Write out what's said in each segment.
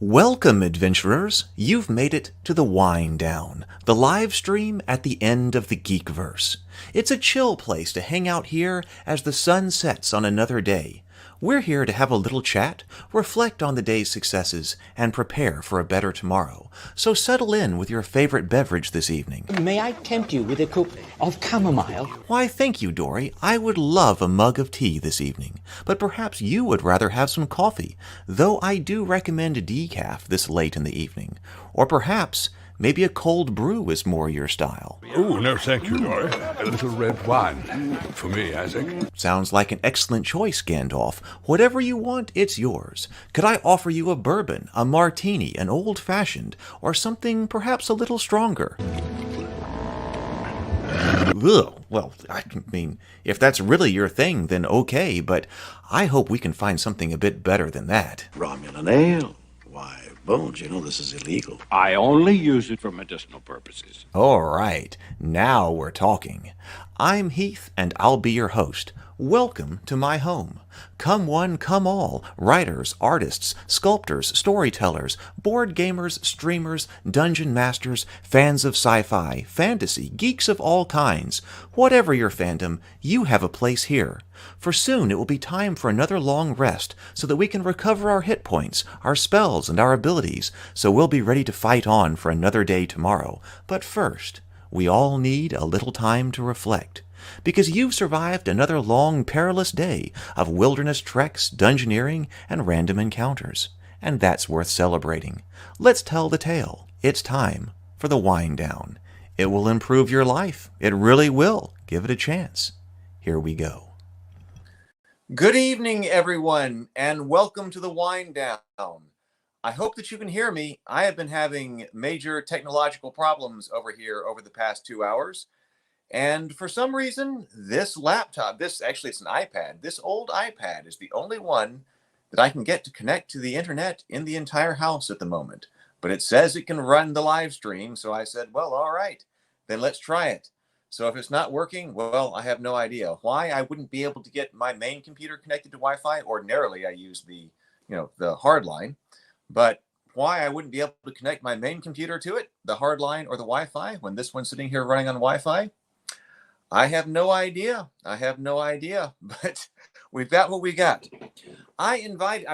Welcome, adventurers! You've made it to the Wind Down, the live stream at the end of the Geekverse. It's a chill place to hang out here as the sun sets on another day. We're here to have a little chat, reflect on the day's successes, and prepare for a better tomorrow. So settle in with your favorite beverage this evening. May I tempt you with a cup of chamomile? Why, thank you, Dory. I would love a mug of tea this evening, but perhaps you would rather have some coffee, though I do recommend decaf this late in the evening. Or perhaps maybe a cold brew is more your style. Oh, no, thank you, Dory. A little red wine. For me, Isaac. Sounds like an excellent choice, Gandalf. Whatever you want, it's yours. Could I offer you a bourbon, a martini, an old-fashioned, or something perhaps a little stronger? Ugh, well, I mean, if that's really your thing, then okay, but I hope we can find something a bit better than that. Romulan ale. Why, Bones, you know this is illegal. I only use it for medicinal purposes. All right, now we're talking. I'm Heath, and I'll be your host. Welcome to my home. Come one, come all, writers, artists, sculptors, storytellers, board gamers, streamers, dungeon masters, fans of sci-fi, fantasy, geeks of all kinds. Whatever your fandom, you have a place here. For soon it will be time for another long rest so that we can recover our hit points, our spells, and our abilities, so we'll be ready to fight on for another day tomorrow. But first, we all need a little time to reflect. Because you've survived another long, perilous day of wilderness treks, dungeoneering, and random encounters. And that's worth celebrating. Let's tell the tale. It's time for the Wind Down. It will improve your life. It really will. Give it a chance. Here we go. Good evening, everyone, and welcome to the Wind Down. I hope that you can hear me. I have been having major technological problems over here over the past 2 hours. And for some reason, this laptop, it's an iPad, this old iPad is the only one that I can get to connect to the internet in the entire house at the moment. But it says it can run the live stream, so I said, well, all right, then let's try it. So if it's not working, well, I have no idea why I wouldn't be able to get my main computer connected to Wi-Fi. Ordinarily, I use the hard line, but why I wouldn't be able to connect my main computer to it, the hard line or the Wi-Fi, when this one's sitting here running on Wi-Fi, I have no idea. But we've got what we got. I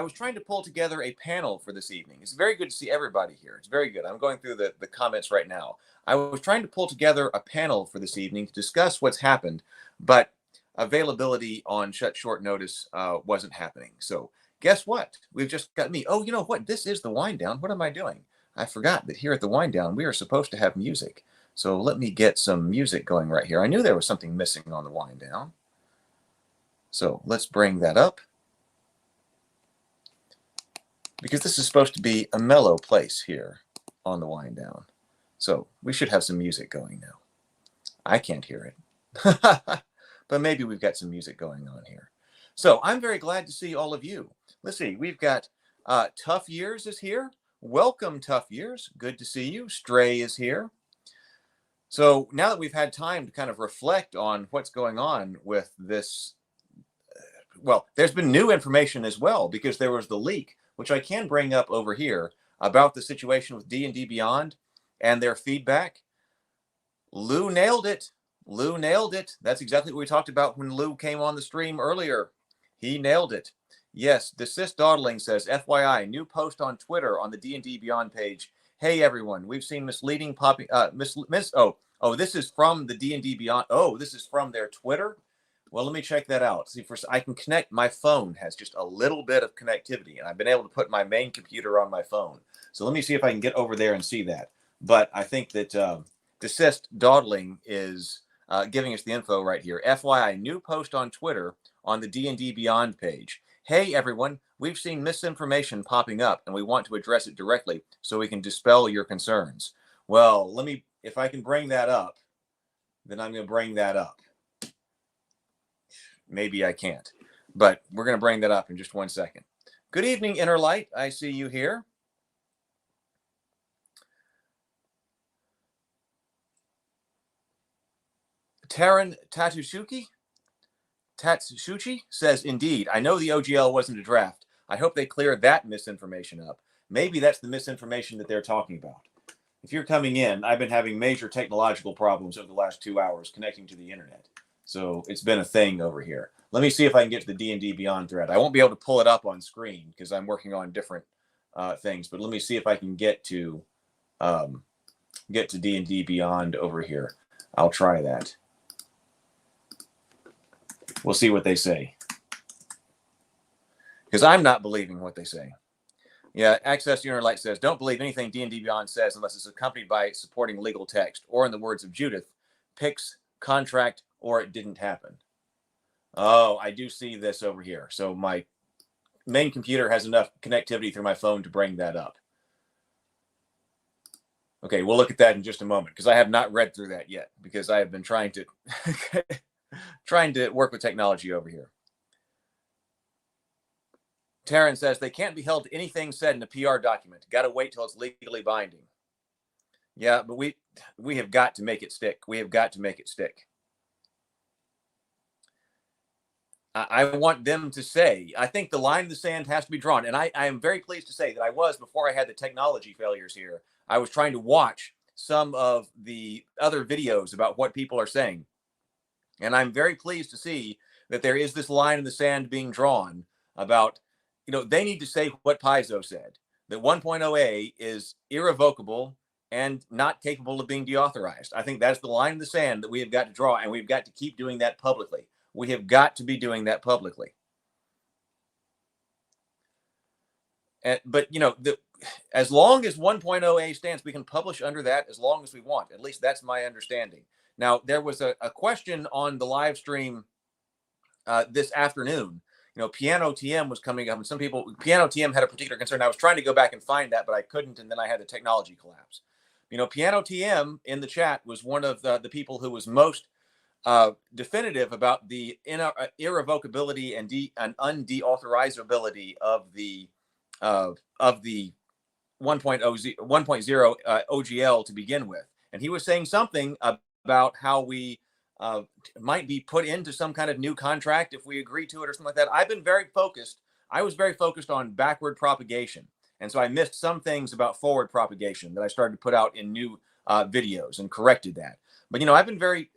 was trying to pull together a panel for this evening. It's very good to see everybody here. It's very good. I'm going through the comments right now. I was trying to pull together a panel for this evening to discuss what's happened, but availability on short notice wasn't happening. So guess what? We've just got me. Oh, you know what? This is the Wind Down. What am I doing? I forgot that here at the Wind Down, we are supposed to have music. So let me get some music going right here. I knew there was something missing on the Wind Down. So let's bring that up. Because this is supposed to be a mellow place here on the Wind Down. So we should have some music going now. I can't hear it. But maybe we've got some music going on here. So I'm very glad to see all of you. Let's see, we've got Tough Years is here. Welcome, Tough Years. Good to see you. Stray is here. So now that we've had time to kind of reflect on what's going on with this, well, there's been new information as well, because there was the leak, which I can bring up over here, about the situation with D&D Beyond and their feedback. Lou nailed it. Lou nailed it. That's exactly what we talked about when Lou came on the stream earlier. He nailed it. Yes, Desist Dawdling says, FYI, new post on Twitter on the D&D Beyond page. Hey everyone, we've seen misleading popping this is from the D&D Beyond. Oh, this is from their Twitter. Well, let me check that out. See, first I can connect. My phone has just a little bit of connectivity, and I've been able to put my main computer on my phone. So let me see if I can get over there and see that. But I think that Desist Dawdling is giving us the info right here. FYI, new post on Twitter on the D&D Beyond page. Hey everyone, we've seen misinformation popping up, and we want to address it directly so we can dispel your concerns. Well, if I can bring that up, then I'm going to bring that up. Maybe I can't, but we're going to bring that up in just 1 second. Good evening, Inner Light. I see you here. Taran Tatsuchi says, indeed, I know the OGL wasn't a draft. I hope they clear that misinformation up. Maybe that's the misinformation that they're talking about. If you're coming in, I've been having major technological problems over the last 2 hours connecting to the internet. So it's been a thing over here. Let me see if I can get to the DnD Beyond thread. I won't be able to pull it up on screen because I'm working on different things. But let me see if I can get to DnD Beyond over here. I'll try that. We'll see what they say. Because I'm not believing what they say. Yeah, Access Unit Light says, don't believe anything DnD Beyond says unless it's accompanied by supporting legal text, or in the words of Judith, PICS, contract, or it didn't happen. Oh, I do see this over here. So my main computer has enough connectivity through my phone to bring that up. Okay, we'll look at that in just a moment because I have not read through that yet because I have been trying to work with technology over here. Taryn says they can't be held to anything said in a PR document. Got to wait till it's legally binding. Yeah, but we have got to make it stick. We have got to make it stick. I want them to say, I think the line in the sand has to be drawn. And I am very pleased to say that I was, before I had the technology failures here, I was trying to watch some of the other videos about what people are saying. And I'm very pleased to see that there is this line in the sand being drawn about, they need to say what Paizo said, that 1.0A is irrevocable and not capable of being deauthorized. I think that's the line in the sand that we have got to draw, and we've got to keep doing that publicly. We have got to be doing that publicly. But as long as 1.0A stands, we can publish under that as long as we want. At least that's my understanding. Now, there was a question on the live stream this afternoon. Piano TM was coming up, and some people, Piano TM had a particular concern. I was trying to go back and find that, but I couldn't, and then I had the technology collapse. Piano TM in the chat was one of the people who was most definitive about the irrevocability and undeauthorizability of the 1.0 OGL to begin with. And he was saying something about how we might be put into some kind of new contract if we agree to it or something like that. I've been very focused. I was very focused on backward propagation. And so I missed some things about forward propagation that I started to put out in new videos and corrected that. But, I've been very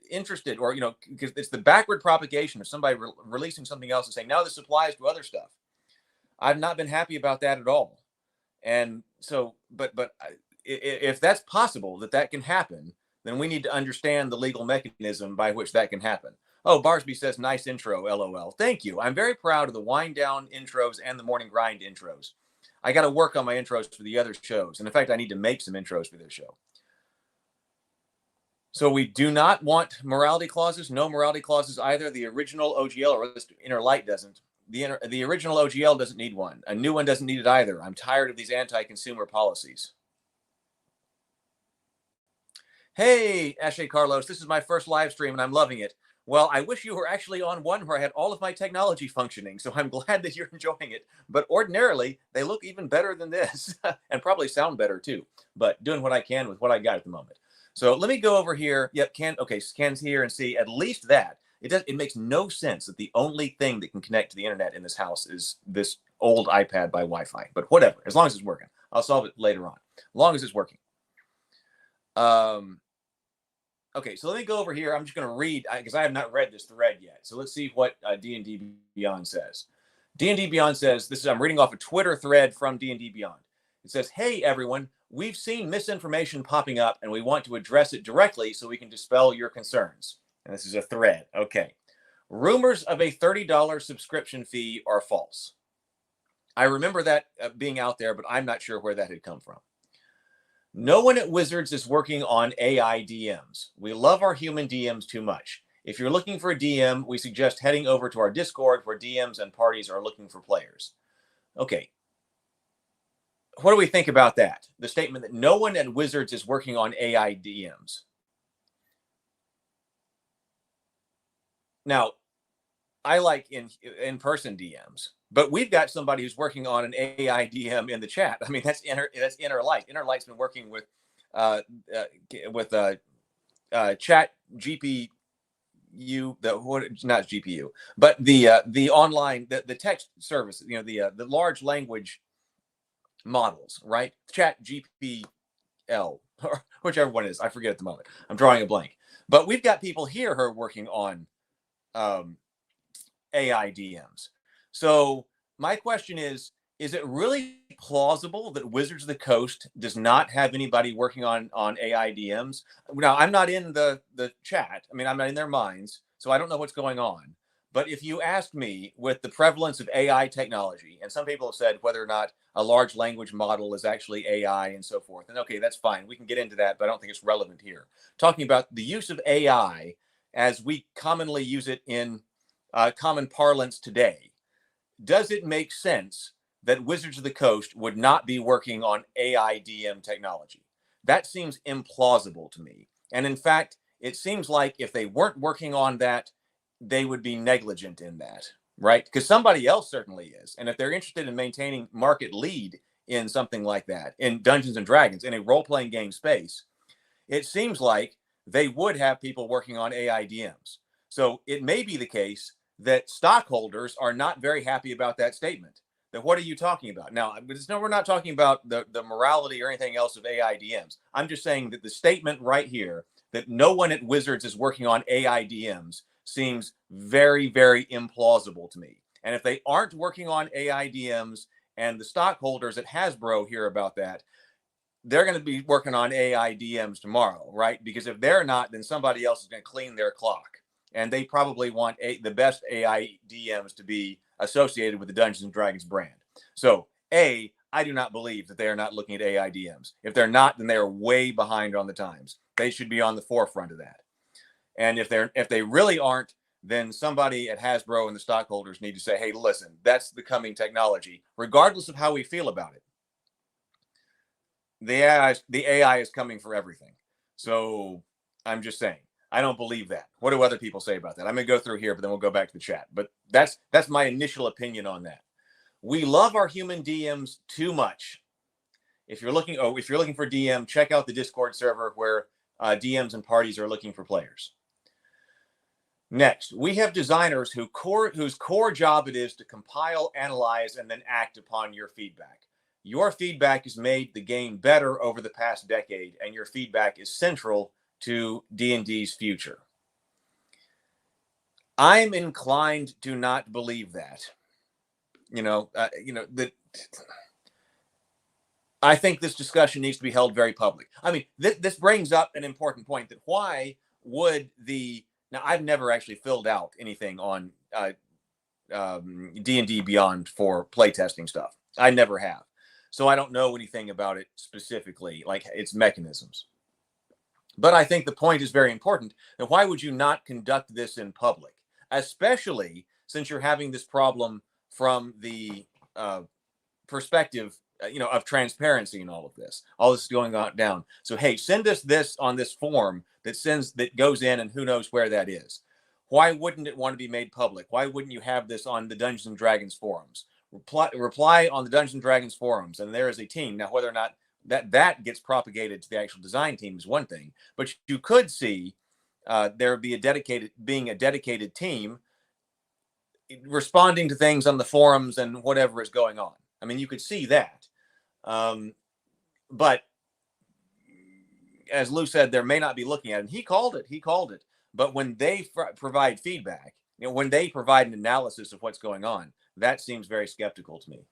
interested, or, because it's the backward propagation of somebody releasing something else and saying, now this applies to other stuff. I've not been happy about that at all. And so, but if that's possible, that can happen, then we need to understand the legal mechanism by which that can happen. Oh, Barsby says, nice intro, LOL. Thank you. I'm very proud of the wind down intros and the morning grind intros. I got to work on my intros for the other shows. And in fact, I need to make some intros for this show. So we do not want morality clauses. No morality clauses either. The original OGL, or at least Inner Light doesn't. The original OGL doesn't need one. A new one doesn't need it either. I'm tired of these anti-consumer policies. Hey, Ashe Carlos, this is my first live stream and I'm loving it. Well, I wish you were actually on one where I had all of my technology functioning, so I'm glad that you're enjoying it. But ordinarily, they look even better than this and probably sound better too. But doing what I can with what I got at the moment. So let me go over here. Yep, scans here and see at least that. It makes no sense that the only thing that can connect to the internet in this house is this old iPad by Wi-Fi. But whatever, as long as it's working. I'll solve it later on. As long as it's working. Okay, so let me go over here. I'm just going to read, because I have not read this thread yet. So let's see what DnD Beyond says. DnD Beyond says, I'm reading off a Twitter thread from DnD Beyond. It says, hey, everyone, we've seen misinformation popping up, and we want to address it directly so we can dispel your concerns. And this is a thread. Okay. Rumors of a $30 subscription fee are false. I remember that being out there, but I'm not sure where that had come from. No one at Wizards is working on AI DMs. We love our human DMs too much. If you're looking for a DM, we suggest heading over to our Discord where DMs and parties are looking for players. Okay. What do we think about that? The statement that no one at Wizards is working on AI DMs. Now, I like in-person DMs, but we've got somebody who's working on an AI DM in the chat. I mean, that's Inner Light. Inner Light's been working with Chat GPU, not GPU, but the online the text service. The large language models, right? Chat GPL, or whichever one it is. I forget at the moment. I'm drawing a blank. But we've got people here who are working on AI DMs. So my question is it really plausible that Wizards of the Coast does not have anybody working on AI DMs? Now, I'm not in the chat. I mean, I'm not in their minds, so I don't know what's going on. But if you ask me, with the prevalence of AI technology, and some people have said whether or not a large language model is actually AI and so forth, and okay, that's fine. We can get into that, but I don't think it's relevant here. Talking about the use of AI as we commonly use it in common parlance today, does it make sense that Wizards of the Coast would not be working on AI DM technology? That seems implausible to me. And in fact, it seems like if they weren't working on that, they would be negligent in that, right? Because somebody else certainly is. And if they're interested in maintaining market lead in something like that, in Dungeons and Dragons, in a role-playing game space, it seems like they would have people working on AI DMs. So it may be the case that stockholders are not very happy about that statement. That what are you talking about? Now, no, we're not talking about the morality or anything else of AI DMs. I'm just saying that the statement right here that no one at Wizards is working on AI DMs seems very, very implausible to me. And if they aren't working on AI DMs and the stockholders at Hasbro hear about that, they're going to be working on AI DMs tomorrow, right? Because if they're not, then somebody else is going to clean their clock. And they probably want the best AI DMs to be associated with the Dungeons and Dragons brand. So, I do not believe that they are not looking at AI DMs. If they're not, then they are way behind on the times. They should be on the forefront of that. And if they really aren't, then somebody at Hasbro and the stockholders need to say, hey, listen, that's the coming technology, regardless of how we feel about it. The AI is coming for everything. So I'm just saying, I don't believe that. What do other people say about that? I'm going to go through here, but then we'll go back to the chat. But that's my initial opinion on that. We love our human DMs too much. If you're looking for DM, check out the Discord server where DMs and parties are looking for players. Next, we have designers whose core job it is to compile, analyze, and then act upon your feedback. Your feedback has made the game better over the past decade, and your feedback is central to D&D's future. I'm inclined to not believe that. I think this discussion needs to be held very public. I mean, this brings up an important point, that why would now I've never actually filled out anything on D&D Beyond for playtesting stuff. I never have. So I don't know anything about it specifically, like its mechanisms. But I think the point is very important. That why would you not conduct this in public, especially since you're having this problem from the perspective, of transparency and all of this. All this is going on down. So hey, send us this on this form that goes in, and who knows where that is. Why wouldn't it want to be made public? Why wouldn't you have this on the Dungeons and Dragons forums? Reply on the Dungeons and Dragons forums, and there is a team. Now, whether or not that gets propagated to the actual design team is one thing, but you could see there be a dedicated team responding to things on the forums and whatever is going on. I mean, you could see that. But as Lou said, there may not be looking at it. And he called it. But when they provide feedback, when they provide an analysis of what's going on, that seems very skeptical to me.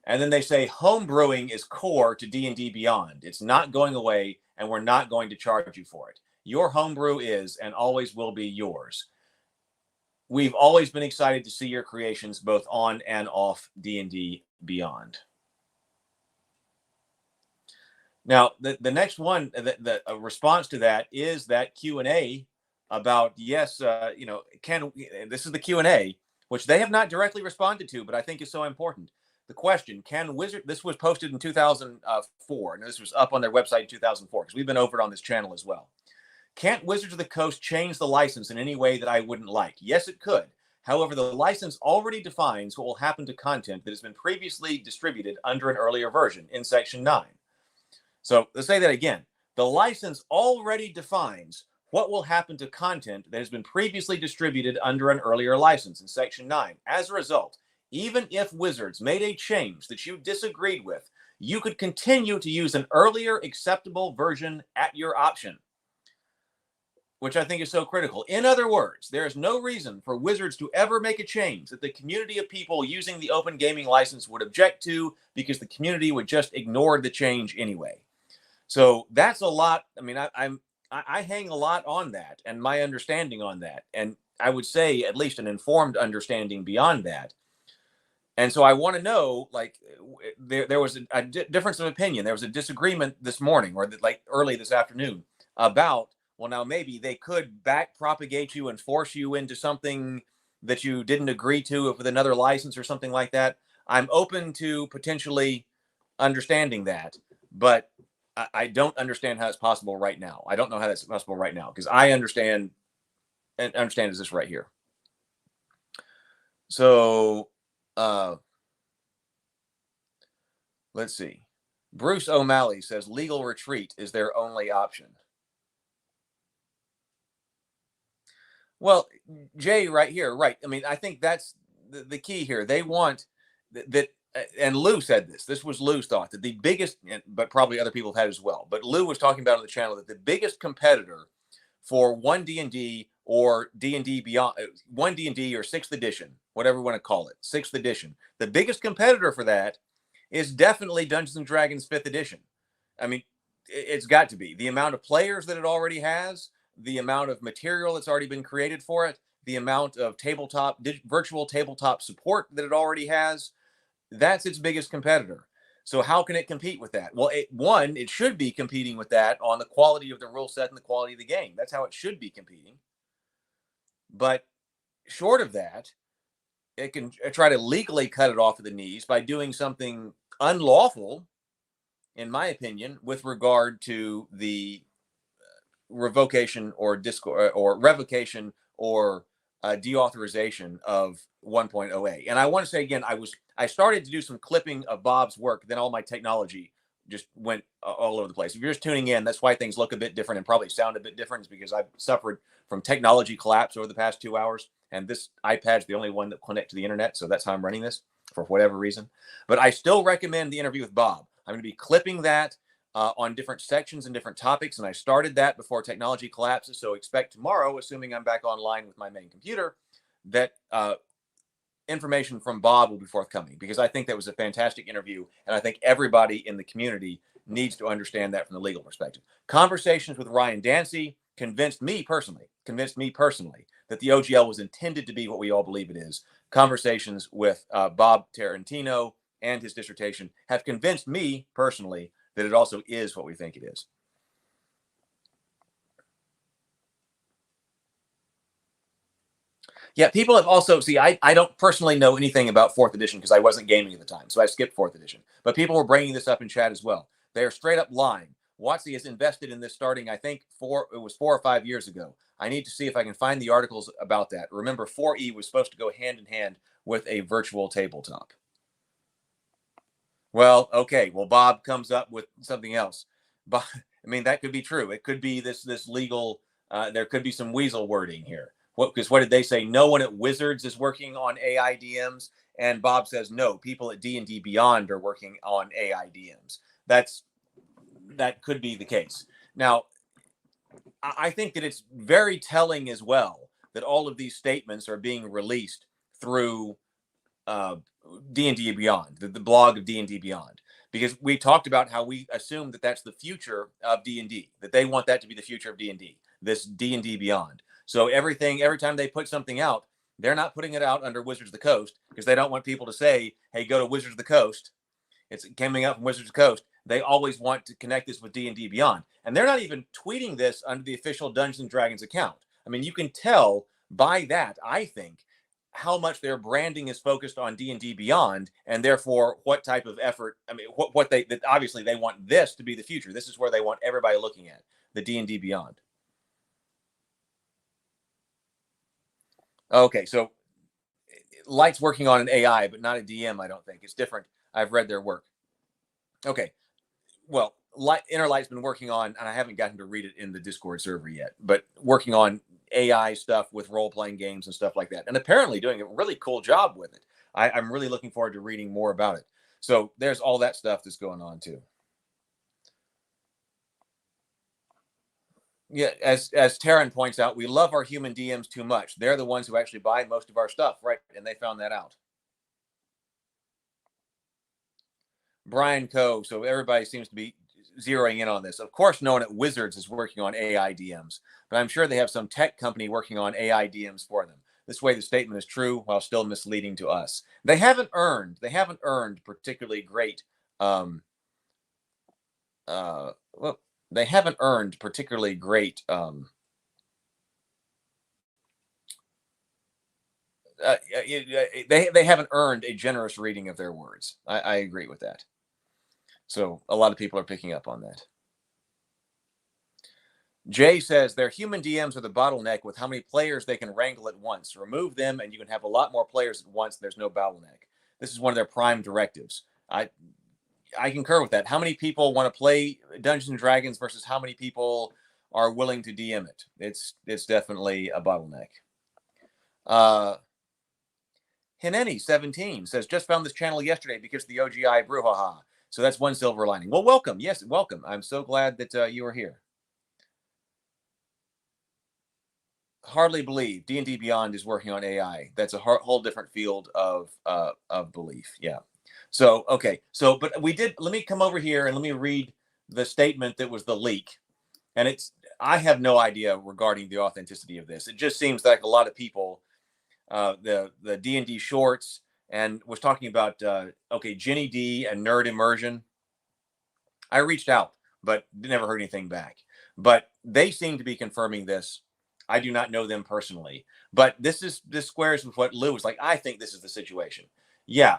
And then they say homebrewing is core to D&D Beyond. It's not going away, and we're not going to charge you for it. Your homebrew is and always will be yours. We've always been excited to see your creations both on and off D&D Beyond. Now, the next one, the response to that is that Q&A about, this is the Q&A, which they have not directly responded to, but I think is so important. The question, this was posted in 2004, and this was up on their website in 2004, because we've been over it on this channel as well. Can't Wizards of the Coast change the license in any way that I wouldn't like? Yes, it could. However, the license already defines what will happen to content that has been previously distributed under an earlier version in Section 9. So let's say that again. The license already defines what will happen to content that has been previously distributed under an earlier license in Section 9. As a result, even if Wizards made a change that you disagreed with, you could continue to use an earlier acceptable version at your option, which I think is so critical. In other words, there is no reason for Wizards to ever make a change that the community of people using the open gaming license would object to, because the community would just ignore the change anyway. So that's a lot. I mean, I hang a lot on that and my understanding on that. And I would say at least an informed understanding beyond that. And so I want to know, like, there was a difference of opinion. There was a disagreement this morning, or like early this afternoon, about, well, now maybe they could back propagate you and force you into something that you didn't agree to with another license or something like that. I'm open to potentially understanding that, but I don't understand how it's possible right now. I don't know how that's possible right now, because I understand is this right here. So let's see. Bruce O'Malley says legal retreat is their only option. Well, Jay, right here, right. I mean, I think that's the key here. They want that, and Lou said this. This was Lou's thought, that the biggest, but probably other people have had as well. But Lou was talking about on the channel that the biggest competitor for one D&D or D&D Beyond, one D&D or 6th edition, whatever we want to call it, 6th edition. The biggest competitor for that is definitely Dungeons and Dragons 5th edition. I mean, it's got to be. The amount of players that it already has, the amount of material that's already been created for it, the amount of virtual tabletop support that it already has, that's its biggest competitor. So how can it compete with that? Well, it should be competing with that on the quality of the rule set and the quality of the game. That's how it should be competing. But short of that, it can try to legally cut it off at the knees by doing something unlawful, in my opinion, with regard to the revocation or revocation or deauthorization of 1.0a. And I want to say again, I started to do some clipping of Bob's work, then all my technology just went all over the place. If you're just tuning in, that's why things look a bit different and probably sound a bit different, is because I've suffered from technology collapse over the past 2 hours, and this iPad's the only one that connects to the internet, so that's how I'm running this for whatever reason. But I still recommend the interview with Bob. I'm going to be clipping that on different sections and different topics, and I started that before technology collapses, so expect tomorrow, assuming I'm back online with my main computer, that information from Bob will be forthcoming, because I think that was a fantastic interview, and I think everybody in the community needs to understand that from the legal perspective. Conversations with Ryan Dancy convinced me personally that the OGL was intended to be what we all believe it is. Conversations with Bob Tarantino and his dissertation have convinced me personally that it also is what we think it is. Yeah, people have also, I don't personally know anything about 4th edition because I wasn't gaming at the time, so I skipped 4th edition. But people were bringing this up in chat as well. They're straight up lying. WotC has invested in this starting, I think, 4 or 5 years ago. I need to see if I can find the articles about that. Remember, 4E was supposed to go hand in hand with a virtual tabletop. Well, okay. Well, Bob comes up with something else. But I mean, that could be true. It could be this legal, there could be some weasel wording here. Because what did they say? No one at Wizards is working on AI DMs. And Bob says, no, people at DnD Beyond are working on AI DMs. That could be the case. Now, I think that it's very telling as well that all of these statements are being released through DnD Beyond, the blog of DnD Beyond, because we talked about how we assume that that's the future of D&D, that they want that to be the future of D&D, this D&D Beyond. So every time they put something out, they're not putting it out under Wizards of the Coast, because they don't want people to say, hey, go to Wizards of the Coast. It's coming up from Wizards of the Coast. They always want to connect this with D&D Beyond. And they're not even tweeting this under the official Dungeons and Dragons account. I mean, you can tell by that, I think, how much their branding is focused on D&D Beyond, and therefore what type of effort, I mean, that obviously they want this to be the future. This is where they want everybody looking at, the D&D Beyond. Okay, so Light's working on an AI, but not a DM, I don't think. It's different. I've read their work. Okay, well, Innerlight's been working on, and I haven't gotten to read it in the Discord server yet, but working on AI stuff with role-playing games and stuff like that, and apparently doing a really cool job with it. I'm really looking forward to reading more about it. So there's all that stuff that's going on too. Yeah, as Taryn points out, we love our human DMs too much. They're the ones who actually buy most of our stuff, right? And they found that out. Brian Coe. So everybody seems to be zeroing in on this. Of course, no one at Wizards is working on AI DMs, but I'm sure they have some tech company working on AI DMs for them. This way, the statement is true while still misleading to us. They haven't earned particularly great. Well, they haven't earned particularly great. They haven't earned a generous reading of their words. I agree with that. So a lot of people are picking up on that. Jay says their human DMs are the bottleneck with how many players they can wrangle at once. Remove them and you can have a lot more players at once. There's no bottleneck. This is one of their prime directives. I concur with that. How many people want to play Dungeons and Dragons versus how many people are willing to DM it? It's definitely a bottleneck. Hineni17 says, just found this channel yesterday because of the OGI brouhaha. So that's one silver lining. Well, welcome. Yes, welcome. I'm so glad that you are here. Hardly believe DnD Beyond is working on AI. That's a whole different field of belief. Yeah. So, okay. So, but let me come over here and let me read the statement that was the leak. And I have no idea regarding the authenticity of this. It just seems like a lot of people, the D&D shorts, and was talking about, Ginny D and Nerd Immersion. I reached out, but never heard anything back. But they seem to be confirming this. I do not know them personally, but this squares with what Lou was like. I think this is the situation. Yeah.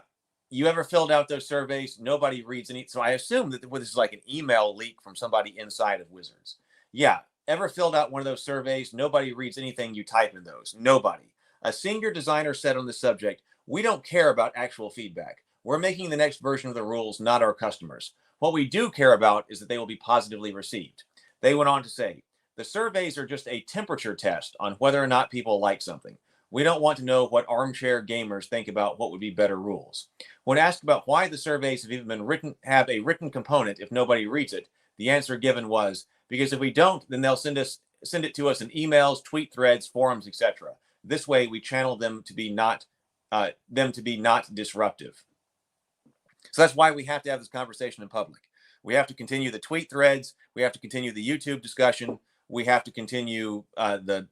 You ever filled out those surveys? Nobody reads any. So I assume that this is like an email leak from somebody inside of Wizards. Yeah. Ever filled out one of those surveys? Nobody reads anything you type in those. Nobody. A senior designer said on the subject, we don't care about actual feedback. We're making the next version of the rules, not our customers. What we do care about is that they will be positively received. They went on to say, the surveys are just a temperature test on whether or not people like something. We don't want to know what armchair gamers think about what would be better rules. When asked about why the surveys have even been have a written component if nobody reads it, the answer given was, because if we don't, then they'll send it to us in emails, tweet threads, forums, etc. This way, we channel them to be not disruptive. So that's why we have to have this conversation in public. We have to continue the tweet threads. We have to continue the YouTube discussion. We have to continue the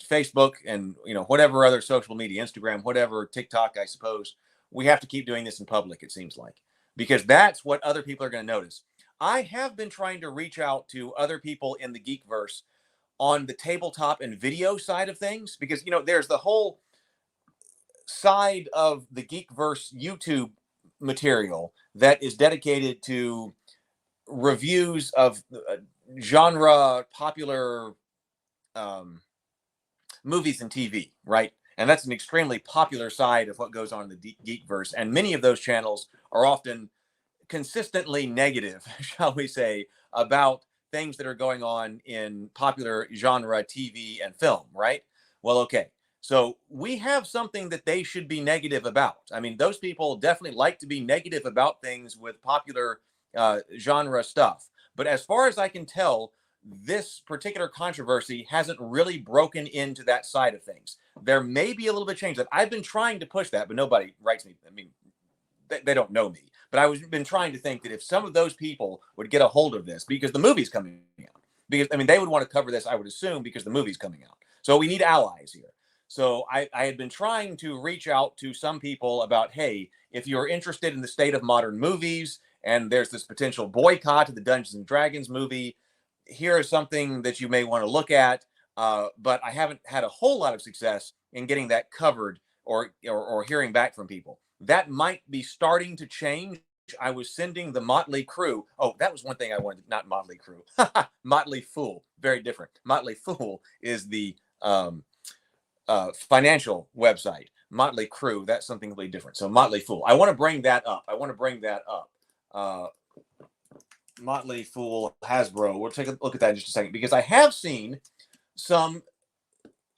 Facebook and whatever other social media, Instagram, whatever, TikTok, I suppose. We have to keep doing this in public, it seems like, because that's what other people are going to notice. I have been trying to reach out to other people in the Geekverse on the tabletop and video side of things, because there's the whole side of the Geekverse YouTube material that is dedicated to reviews of genre popular movies and TV, right? And that's an extremely popular side of what goes on in the Geekverse. And many of those channels are often consistently negative, shall we say, about things that are going on in popular genre TV and film, right? Well, okay. So we have something that they should be negative about. I mean, those people definitely like to be negative about things with popular genre stuff. But as far as I can tell, this particular controversy hasn't really broken into that side of things. There may be a little bit of change. That I've been trying to push that, but nobody writes me. I mean, they don't know me. But I've been trying to think that if some of those people would get a hold of this, because the movie's coming out, because they would want to cover this, I would assume, because the movie's coming out. So we need allies here. So I had been trying to reach out to some people about, hey, if you're interested in the state of modern movies and there's this potential boycott of the Dungeons and Dragons movie, here is something that you may want to look at. But I haven't had a whole lot of success in getting that covered or hearing back from people. That might be starting to change. I was sending the Motley Crew. Oh, that was one thing I wanted. Not Motley Crew. Motley Fool. Very different. Motley Fool is the financial website. Motley Crew, that's something completely different. So Motley Fool. I want to bring that up. Motley Fool Hasbro. We'll take a look at that in just a second, because I have seen some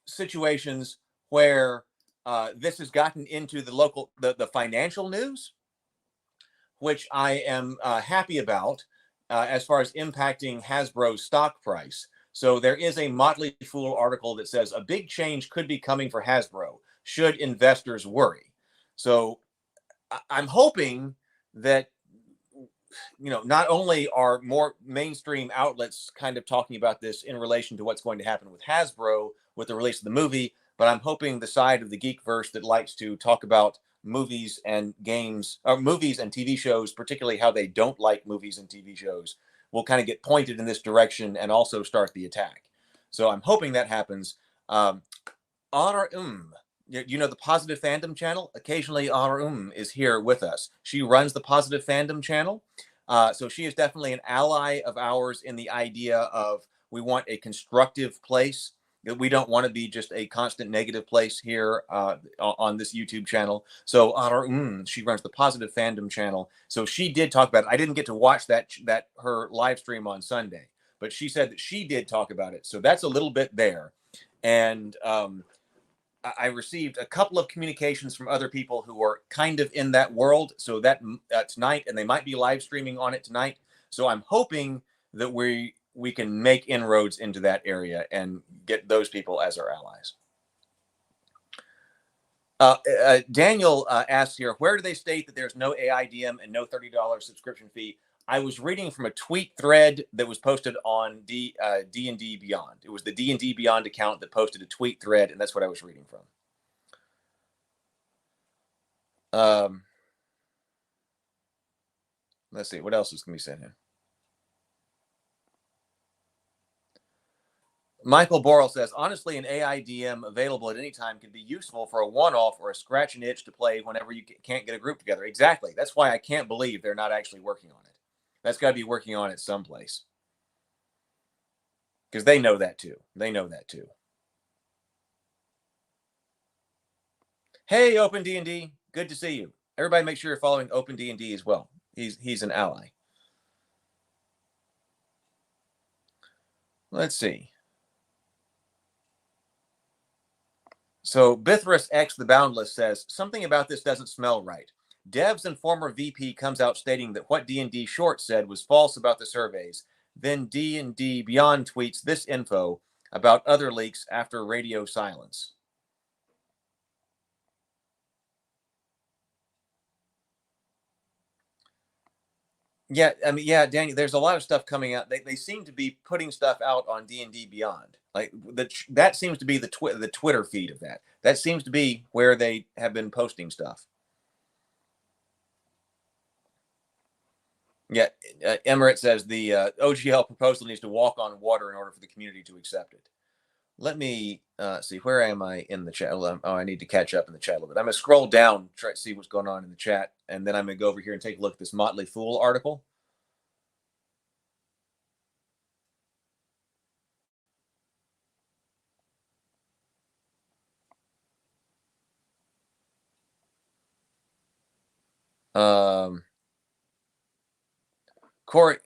situations where this has gotten into the financial news, which I am happy about as far as impacting Hasbro's stock price. So there is a Motley Fool article that says a big change could be coming for Hasbro. Should investors worry? So I'm hoping that, not only are more mainstream outlets kind of talking about this in relation to what's going to happen with Hasbro with the release of the movie, but I'm hoping the side of the geekverse that likes to talk about movies and games, or movies and TV shows, particularly how they don't like movies and TV shows, will kind of get pointed in this direction and also start the attack. So I'm hoping that happens. Honor the Positive Fandom channel. Occasionally, Honor is here with us. She runs the Positive Fandom channel. So she is definitely an ally of ours in the idea of we want a constructive place, that we don't want to be just a constant negative place here on this YouTube channel. So Honor, she runs the Positive Fandom channel. So she did talk about it. I didn't get to watch that her live stream on Sunday, but she said that she did talk about it. So that's a little bit there. And I received a couple of communications from other people who are kind of in that world. So that tonight, and they might be live streaming on it tonight. So I'm hoping that we can make inroads into that area and get those people as our allies. Daniel asks here, where do they state that there's no AIDM and no $30 subscription fee? I was reading from a tweet thread that was posted on DnD Beyond. It was the DnD Beyond account that posted a tweet thread, and that's what I was reading from. Let's see, what else is going to be said here? Michael Borrell says, honestly, an AIDM available at any time can be useful for a one-off or a scratch and itch to play whenever you can't get a group together. Exactly. That's why I can't believe they're not actually working on it. That's got to be working on it someplace. Because they know that too. They know that too. Hey, Open D&D. Good to see you. Everybody make sure you're following Open D&D as well. He's an ally. Let's see. So Bithras X the Boundless says, something about this doesn't smell right. Devs and former VP comes out stating that what D&D Short said was false about the surveys. Then D&D Beyond tweets this info about other leaks after radio silence. Yeah, I mean, yeah, Danny, there's a lot of stuff coming out. They seem to be putting stuff out on D&D Beyond. Like that seems to be the Twitter feed of that. That seems to be where they have been posting stuff. Yeah, Emirate says the OGL proposal needs to walk on water in order for the community to accept it. Let me see, where am I in the chat? Oh, I need to catch up in the chat a little bit. I'm going to scroll down, try to see what's going on in the chat, and then I'm going to go over here and take a look at this Motley Fool article.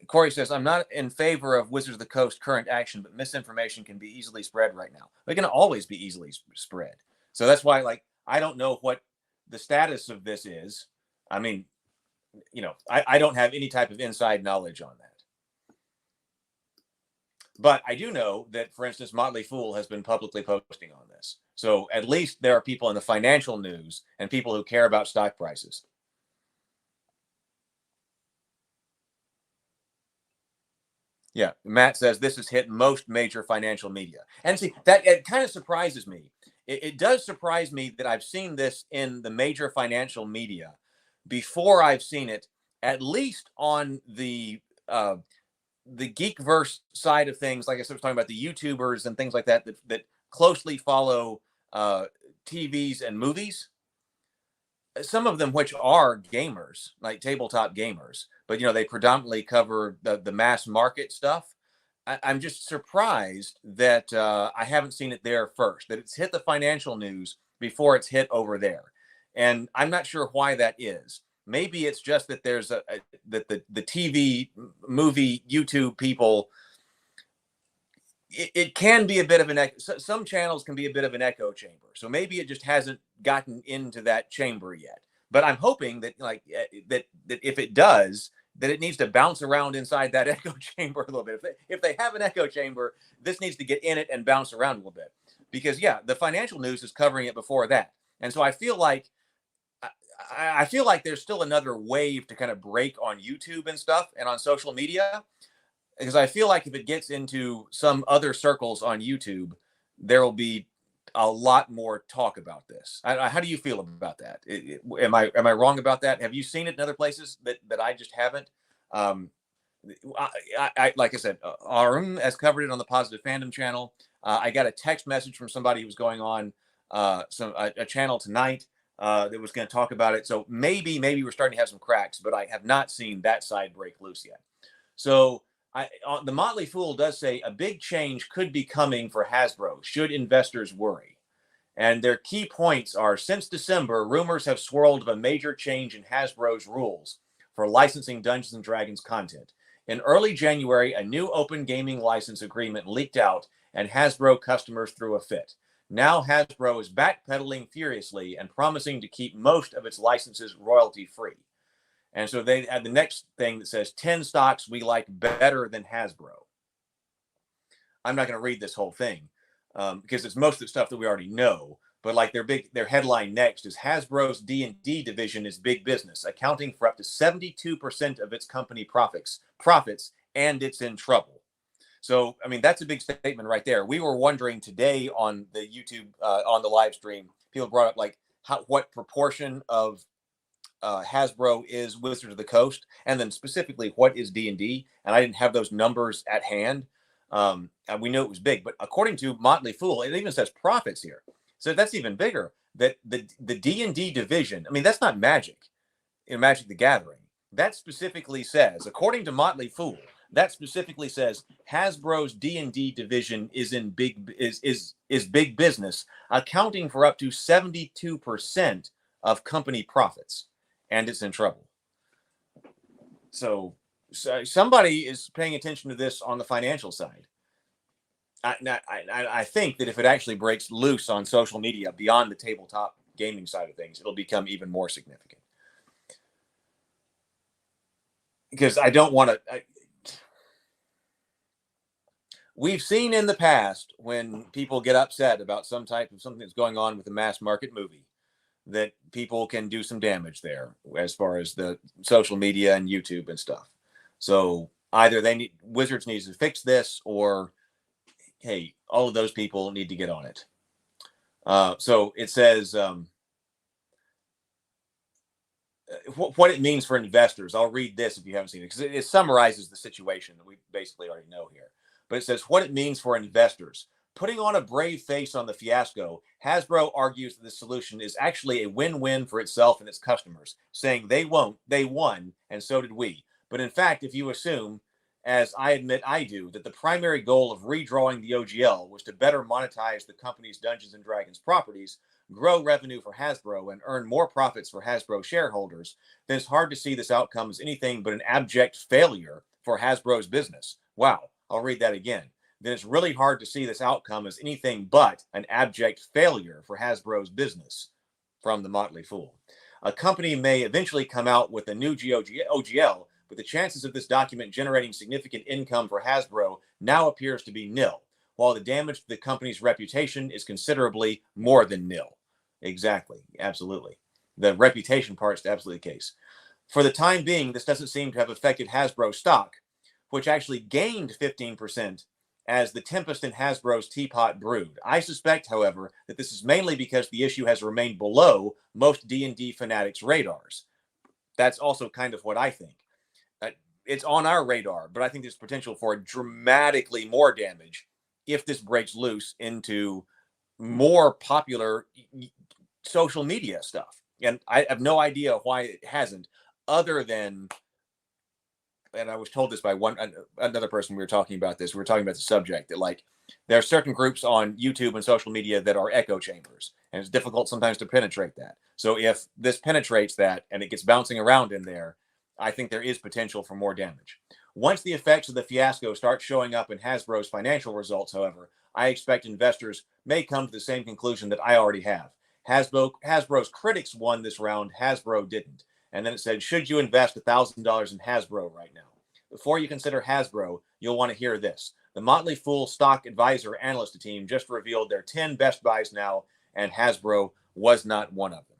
Corey says, I'm not in favor of Wizards of the Coast current action, but misinformation can be easily spread right now. It can always be easily spread. So that's why, like, I don't know what the status of this is. I mean, I don't have any type of inside knowledge on that. But I do know that, for instance, Motley Fool has been publicly posting on this. So at least there are people in the financial news and people who care about stock prices. Yeah, Matt says this has hit most major financial media. And see, that it kind of surprises me. It does surprise me that I've seen this in the major financial media before I've seen it, at least on the geekverse side of things. Like I was talking about the YouTubers and things like that closely follow TVs and movies. Some of them which are gamers, like tabletop gamers, but they predominantly cover the mass market stuff. I'm just surprised that I haven't seen it there first, that it's hit the financial news before it's hit over there. And I'm not sure why that is. Maybe it's just that there's that the TV, movie, YouTube people it can be a bit of an echo. Some channels can be a bit of an echo chamber. So maybe it just hasn't gotten into that chamber yet. But I'm hoping that that if it does, that it needs to bounce around inside that echo chamber a little bit. If they have an echo chamber, this needs to get in it and bounce around a little bit. Because the financial news is covering it before that. And so I feel like there's still another wave to kind of break on YouTube and stuff and on social media. Because I feel like if it gets into some other circles on YouTube, there will be a lot more talk about this. How do you feel about that? Am I wrong about that? Have you seen it in other places that I just haven't? Like I said, Arum has covered it on the Positive Fandom channel. I got a text message from somebody who was going on a channel tonight that was going to talk about it. So maybe we're starting to have some cracks, but I have not seen that side break loose yet. So the Motley Fool does say a big change could be coming for Hasbro should investors worry. And their key points are, since December, rumors have swirled of a major change in Hasbro's rules for licensing Dungeons and Dragons content. In early January, a new open gaming license agreement leaked out, and Hasbro customers threw a fit. Now Hasbro is backpedaling furiously and promising to keep most of its licenses royalty-free. And so they had the next thing that says 10 stocks we like better than Hasbro. I'm not going to read this whole thing because it's most of the stuff that we already know. But like their headline next is Hasbro's D&D division is big business, accounting for up to 72% of its company profits, and it's in trouble. So, I mean, that's a big statement right there. We were wondering today on the YouTube, on the live stream, people brought up like what proportion of Hasbro is Wizards of the Coast, and then specifically what is D&D, and I didn't have those numbers at hand. And we knew it was big, but according to Motley Fool, it even says profits here. So that's even bigger. That the D&D division, I mean, that's not Magic, in Magic the Gathering. That specifically says, according to Motley Fool, that specifically says Hasbro's D&D division is big business, accounting for up to 72% of company profits, and it's in trouble. So somebody is paying attention to this on the financial side. I think that if it actually breaks loose on social media beyond the tabletop gaming side of things, it'll become even more significant. Because I don't want to. We've seen in the past when people get upset about something that's going on with a mass market movie, that people can do some damage there as far as the social media and YouTube and stuff. So either Wizards needs to fix this, or hey, all of those people need to get on it. So it says what it means for investors. I'll read this if you haven't seen it, because it summarizes the situation that we basically already know here. But it says what it means for investors. Putting on a brave face on the fiasco, Hasbro argues that the solution is actually a win-win for itself and its customers, saying they won, and so did we. But in fact, if you assume, as I admit I do, that the primary goal of redrawing the OGL was to better monetize the company's Dungeons & Dragons properties, grow revenue for Hasbro, and earn more profits for Hasbro shareholders, then it's hard to see this outcome as anything but an abject failure for Hasbro's business. Wow, I'll read that again. Then it's really hard to see this outcome as anything but an abject failure for Hasbro's business, from the Motley Fool. A company may eventually come out with a new OGL, but the chances of this document generating significant income for Hasbro now appears to be nil, while the damage to the company's reputation is considerably more than nil. Exactly. Absolutely. The reputation part is absolutely the case. For the time being, this doesn't seem to have affected Hasbro stock, which actually gained 15% as the tempest in Hasbro's teapot brewed. I suspect, however, that this is mainly because the issue has remained below most D&D fanatics' radars. That's also kind of what I think. It's on our radar, but I think there's potential for dramatically more damage if this breaks loose into more popular social media stuff. And I have no idea why it hasn't, other than, and I was told this by another person we were talking about this. We were talking about the subject that, like, there are certain groups on YouTube and social media that are echo chambers, and it's difficult sometimes to penetrate that. So if this penetrates that and it gets bouncing around in there, I think there is potential for more damage. Once the effects of the fiasco start showing up in Hasbro's financial results, however, I expect investors may come to the same conclusion that I already have. Hasbro's critics won this round. Hasbro didn't. And then it said, should you invest $1,000 in Hasbro right now? Before you consider Hasbro, you'll want to hear this. The Motley Fool Stock Advisor Analyst team just revealed their 10 best buys now, and Hasbro was not one of them.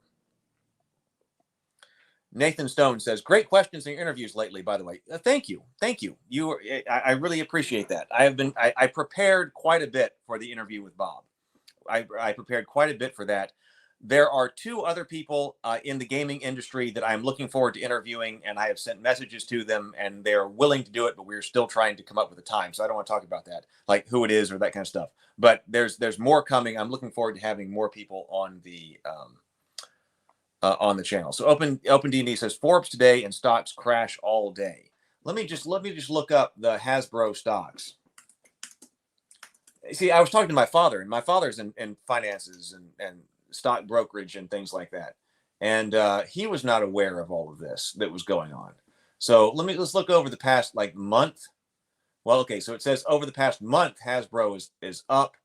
Nathan Stone says, great questions in your interviews lately, by the way. Thank you. I really appreciate that. I prepared quite a bit for the interview with Bob. I prepared quite a bit for that. There are two other people in the gaming industry that I'm looking forward to interviewing, and I have sent messages to them, and they're willing to do it, but we're still trying to come up with a time. So I don't want to talk about that, like who it is or that kind of stuff. But there's more coming. I'm looking forward to having more people on the channel. So Open D&D says Forbes today and stocks crash all day. Let me just look up the Hasbro stocks. See, I was talking to my father, and my father's in finances and stock brokerage and things like that. And he was not aware of all of this that was going on. So let's look over the past month. Well, okay, so it says over the past month, Hasbro is up.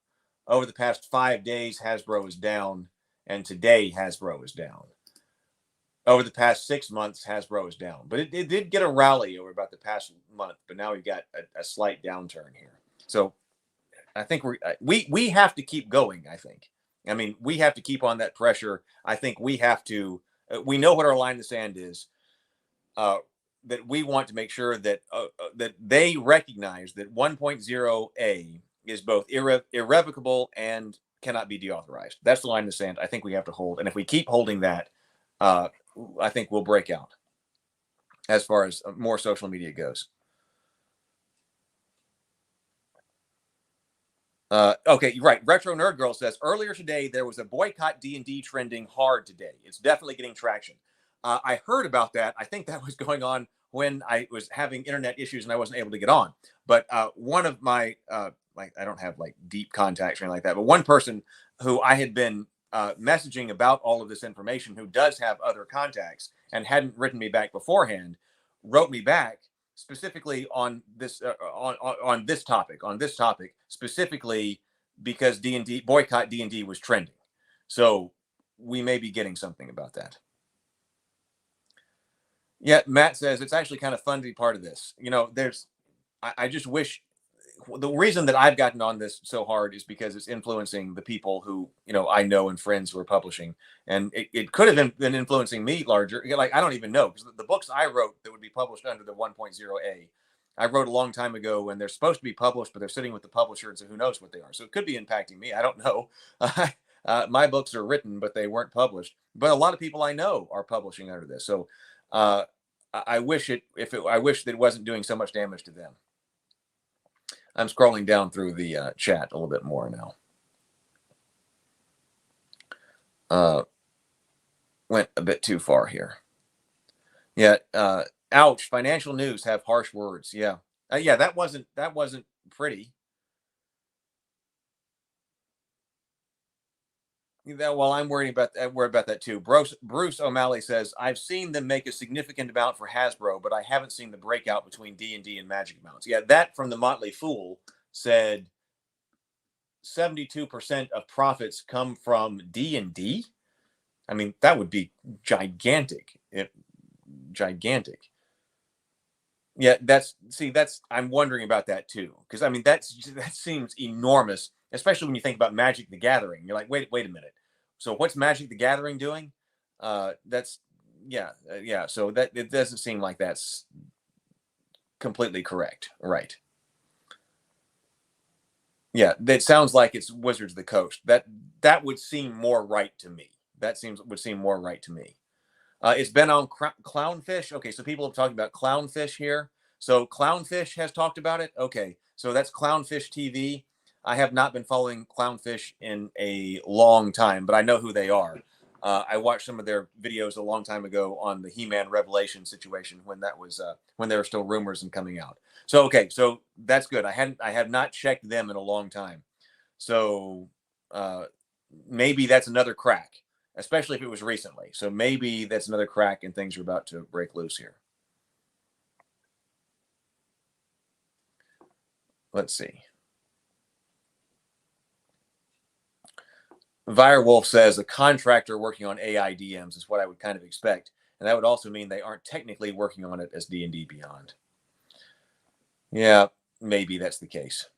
Over the past 5 days, Hasbro is down. And today, Hasbro is down. Over the past 6 months, Hasbro is down. But it did get a rally over about the past month. But now we've got a slight downturn here. So I think we have to keep going, I think. I mean, we have to keep on that pressure. I think we have to, we know what our line in the sand is, that we want to make sure that that they recognize that 1.0A is both irrevocable and cannot be deauthorized. That's the line in the sand I think we have to hold. And if we keep holding that, I think we'll break out as far as more social media goes. Okay, right. Retro Nerd Girl says, earlier today, there was a boycott D&D trending hard today. It's definitely getting traction. I heard about that. I think that was going on when I was having internet issues and I wasn't able to get on. But one of my, I don't have deep contacts or anything like that, but one person who I had been messaging about all of this information, who does have other contacts and hadn't written me back beforehand, wrote me back specifically on this on this topic specifically because D&D boycott D&D was trending. So we may be getting something about that. Yeah, Matt says it's actually kind of fun to be part of this. I just wish, the reason that I've gotten on this so hard is because it's influencing the people who, I know and friends who are publishing. And it could have been influencing me larger. I don't even know, because the books I wrote that would be published under the 1.0A, I wrote a long time ago, and they're supposed to be published, but they're sitting with the publisher, and so who knows what they are. So it could be impacting me. I don't know. My books are written, but they weren't published. But a lot of people I know are publishing under this. So I wish that it wasn't doing so much damage to them. I'm scrolling down through the chat a little bit more now. Went a bit too far here. Yeah. Ouch. Financial news have harsh words. Yeah. Yeah. That wasn't pretty. Well, I'm worried about that too. Bruce O'Malley says, I've seen them make a significant amount for Hasbro, but I haven't seen the breakout between D&D and Magic amounts. Yeah, that from the Motley Fool said 72% of profits come from D&D. I mean, that would be gigantic. Gigantic. Yeah, I'm wondering about that too, because I mean that seems enormous, especially when you think about Magic the Gathering. You're like, wait a minute. So what's Magic the Gathering doing? So that it doesn't seem like that's completely correct, right? Yeah, that sounds like it's Wizards of the Coast. That would seem more right to me. Would seem more right to me. It's been on Clownfish. Okay, so people have talked about Clownfish here. So Clownfish has talked about it. Okay, so that's Clownfish TV. I have not been following Clownfish in a long time, but I know who they are. I watched some of their videos a long time ago on the He-Man Revelation situation when there were still rumors and coming out. So okay, so that's good. I have not checked them in a long time. So maybe that's another crack, especially if it was recently. So maybe that's another crack and things are about to break loose here. Let's see. Virewolf says a contractor working on AI DMs is what I would kind of expect. And that would also mean they aren't technically working on it as D&D Beyond. Yeah, maybe that's the case.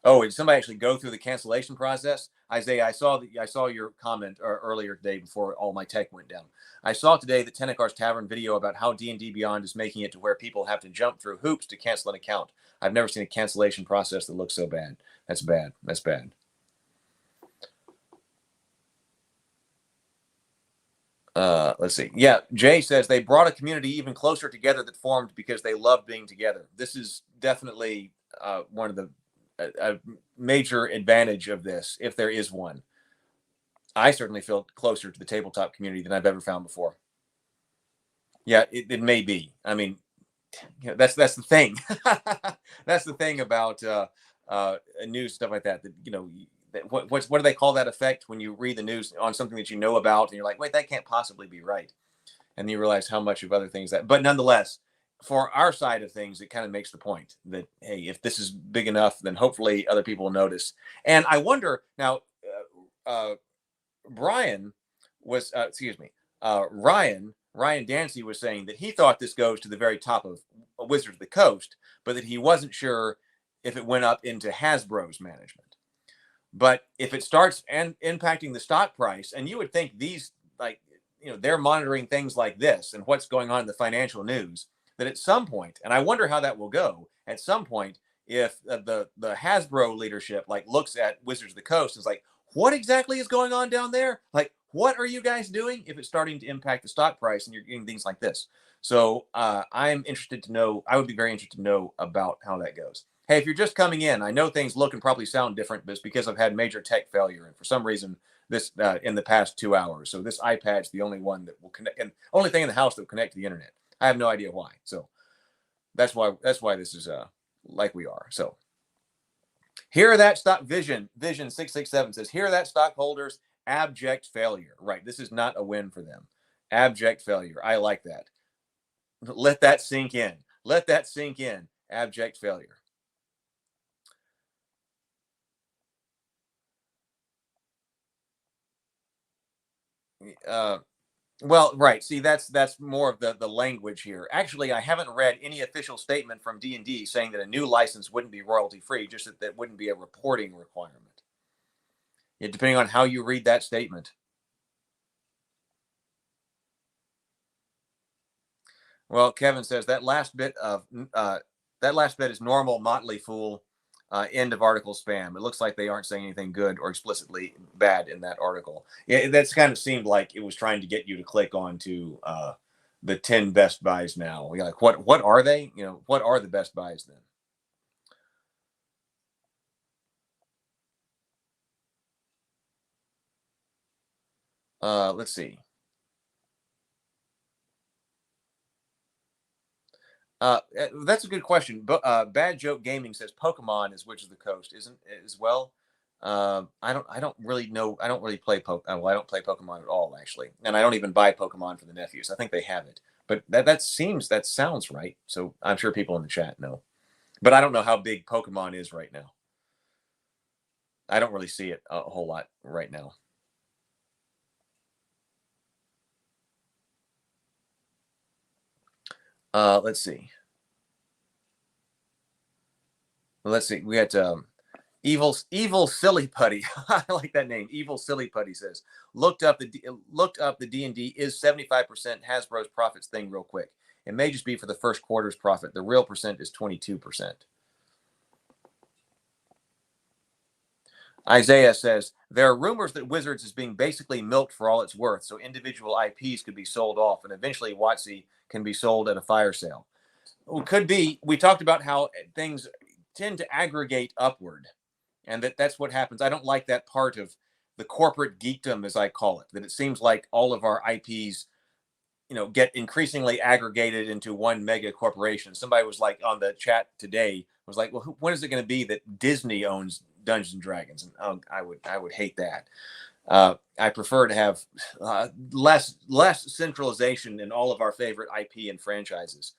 Oh, did somebody actually go through the cancellation process? Isaiah, I saw your comment earlier today before all my tech went down. I saw today the Tennecar's Tavern video about how D&D Beyond is making it to where people have to jump through hoops to cancel an account. I've never seen a cancellation process that looks so bad. That's bad. That's bad. Let's see. Yeah, Jay says they brought a community even closer together that formed because they love being together. This is definitely one of the a major advantage of this, if there is one. I certainly feel closer to the tabletop community than I've ever found before. Yeah, it may be. I mean, that's the thing. That's the thing about news stuff like that. What do they call that effect when you read the news on something that you know about and you're like, wait, that can't possibly be right, and you realize how much of other things that. But nonetheless, for our side of things, it kind of makes the point that hey, if this is big enough, then hopefully other people will notice. And I wonder now. Brian was, Ryan Dancy was saying that he thought this goes to the very top of Wizards of the Coast, but that he wasn't sure if it went up into Hasbro's management. But if it starts impacting the stock price, and you would think these, they're monitoring things like this and what's going on in the financial news, that at some point, and I wonder how that will go, at some point, if the Hasbro leadership looks at Wizards of the Coast and is like, what exactly is going on down there? What are you guys doing if it's starting to impact the stock price and you're getting things like this? So I'm interested to know. I would be very interested to know about how that goes. Hey, if you're just coming in, I know things look and probably sound different, but it's because I've had major tech failure. And for some reason, this in the past 2 hours. So this iPad's the only one that will connect, and only thing in the house that will connect to the internet. I have no idea why. So that's why this is like we are. So hear that stock Vision 667 says, hear that stockholders, abject failure. Right. This is not a win for them. Abject failure. I like that. Let that sink in. Let that sink in. Abject failure. Well, right. See, that's more of the language here. Actually, I haven't read any official statement from D&D saying that a new license wouldn't be royalty free, just that wouldn't be a reporting requirement. Yeah, depending on how you read that statement. Well, Kevin says that last bit is normal motley fool. End of article spam. It looks like they aren't saying anything good or explicitly bad in that article. Yeah, that's kind of seemed like it was trying to get you to click on to the 10 best buys now. You're like, what are they? What are the best buys then? Let's see. That's a good question. But Bad Joke Gaming says Pokemon is Witch of the Coast, isn't as well. I don't really know. I don't really play I don't play Pokemon at all, actually, and I don't even buy Pokemon for the nephews. I think they have it, but that sounds right. So I'm sure people in the chat know, but I don't know how big Pokemon is right now. I don't really see it a whole lot right now. Let's see. We got evil silly putty. I like that name. Evil silly putty says looked up the D&D is 75% Hasbro's profits thing real quick. It may just be for the first quarter's profit. The real percent is 22%. Isaiah says there are rumors that Wizards is being basically milked for all it's worth, so individual IPs could be sold off, and eventually WotC can be sold at a fire sale. Well, could be. We talked about how things tend to aggregate upward, and that's what happens. I don't like that part of the corporate geekdom, as I call it, that it seems like all of our IPs, get increasingly aggregated into one mega corporation. Somebody was like on the chat today was like, well, when is it going to be that Disney owns Dungeons and Dragons? And I would hate that. I prefer to have less centralization in all of our favorite IP and franchises.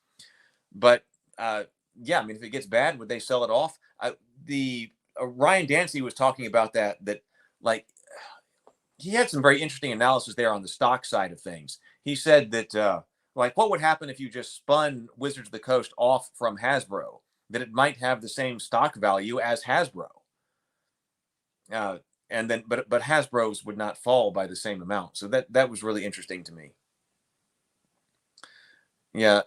But yeah, I mean, if it gets bad, would they sell it off? The Ryan Dancy was talking about that like he had some very interesting analysis there on the stock side of things. He said that like what would happen if you just spun Wizards of the Coast off from Hasbro? That it might have the same stock value as Hasbro. And then, but Hasbro's would not fall by the same amount. So that was really interesting to me. Yeah.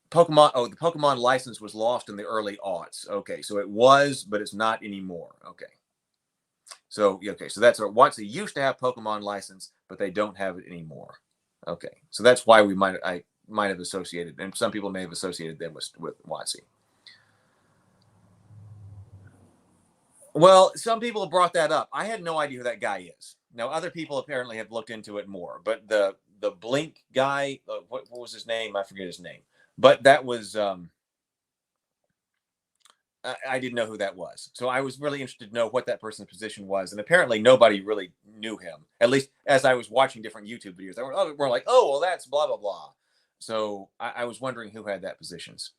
Pokemon. Oh, the Pokemon license was lost in the early aughts. Okay, so it was, but it's not anymore. Okay. So okay, so that's WotC used to have Pokemon license, but they don't have it anymore. Okay, so that's why I might have associated, and some people may have associated them with WotC. Well, some people have brought that up. I had no idea who that guy is. Now, other people apparently have looked into it more, but the Blink guy, what was his name? I forget his name, but that was I didn't know who that was. So I was really interested to know what that person's position was, and apparently nobody really knew him. At least as I was watching different YouTube videos, they were like, "Oh, well, that's blah blah blah." So I was wondering who had that positions.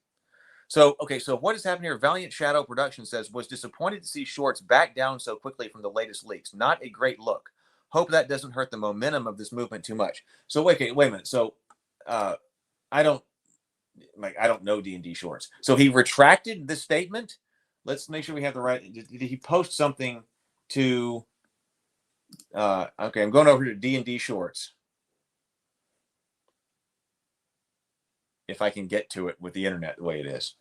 So, okay, so what is happening here? Valiant Shadow Production says, was disappointed to see shorts back down so quickly from the latest leaks. Not a great look. Hope that doesn't hurt the momentum of this movement too much. So, wait a minute. So, I don't know D&D shorts. So he retracted this statement. Let's make sure we have the right. Did he post something to? Okay, I'm going over to D&D shorts. If I can get to it with the internet the way it is.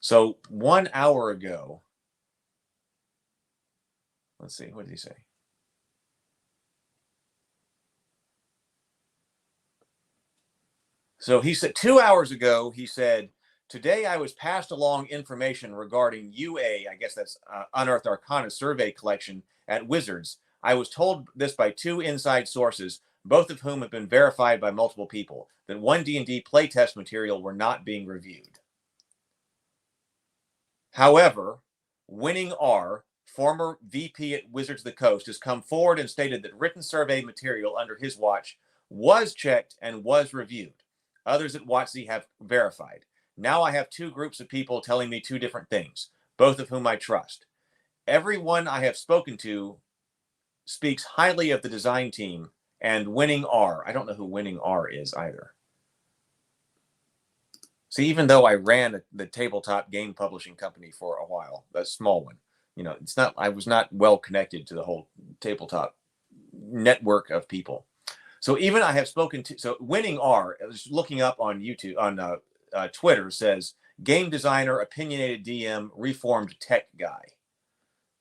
So 1 hour ago, let's see, what did he say? So he said 2 hours ago, he said, today I was passed along information regarding UA, I guess that's Unearthed Arcana survey collection at Wizards. I was told this by two inside sources, both of whom have been verified by multiple people, that one D&D playtest material were not being reviewed. However, Winning R, former VP at Wizards of the Coast, has come forward and stated that written survey material under his watch was checked and was reviewed. Others at WotC have verified. Now I have two groups of people telling me two different things, both of whom I trust. Everyone I have spoken to speaks highly of the design team and Winning R. I don't know who Winning R is either. See, even though I ran the tabletop game publishing company for a while, a small one, it's not. I was not well connected to the whole tabletop network of people. So even I have spoken to. So Winning R, looking up on YouTube on Twitter, says game designer, opinionated DM, reformed tech guy.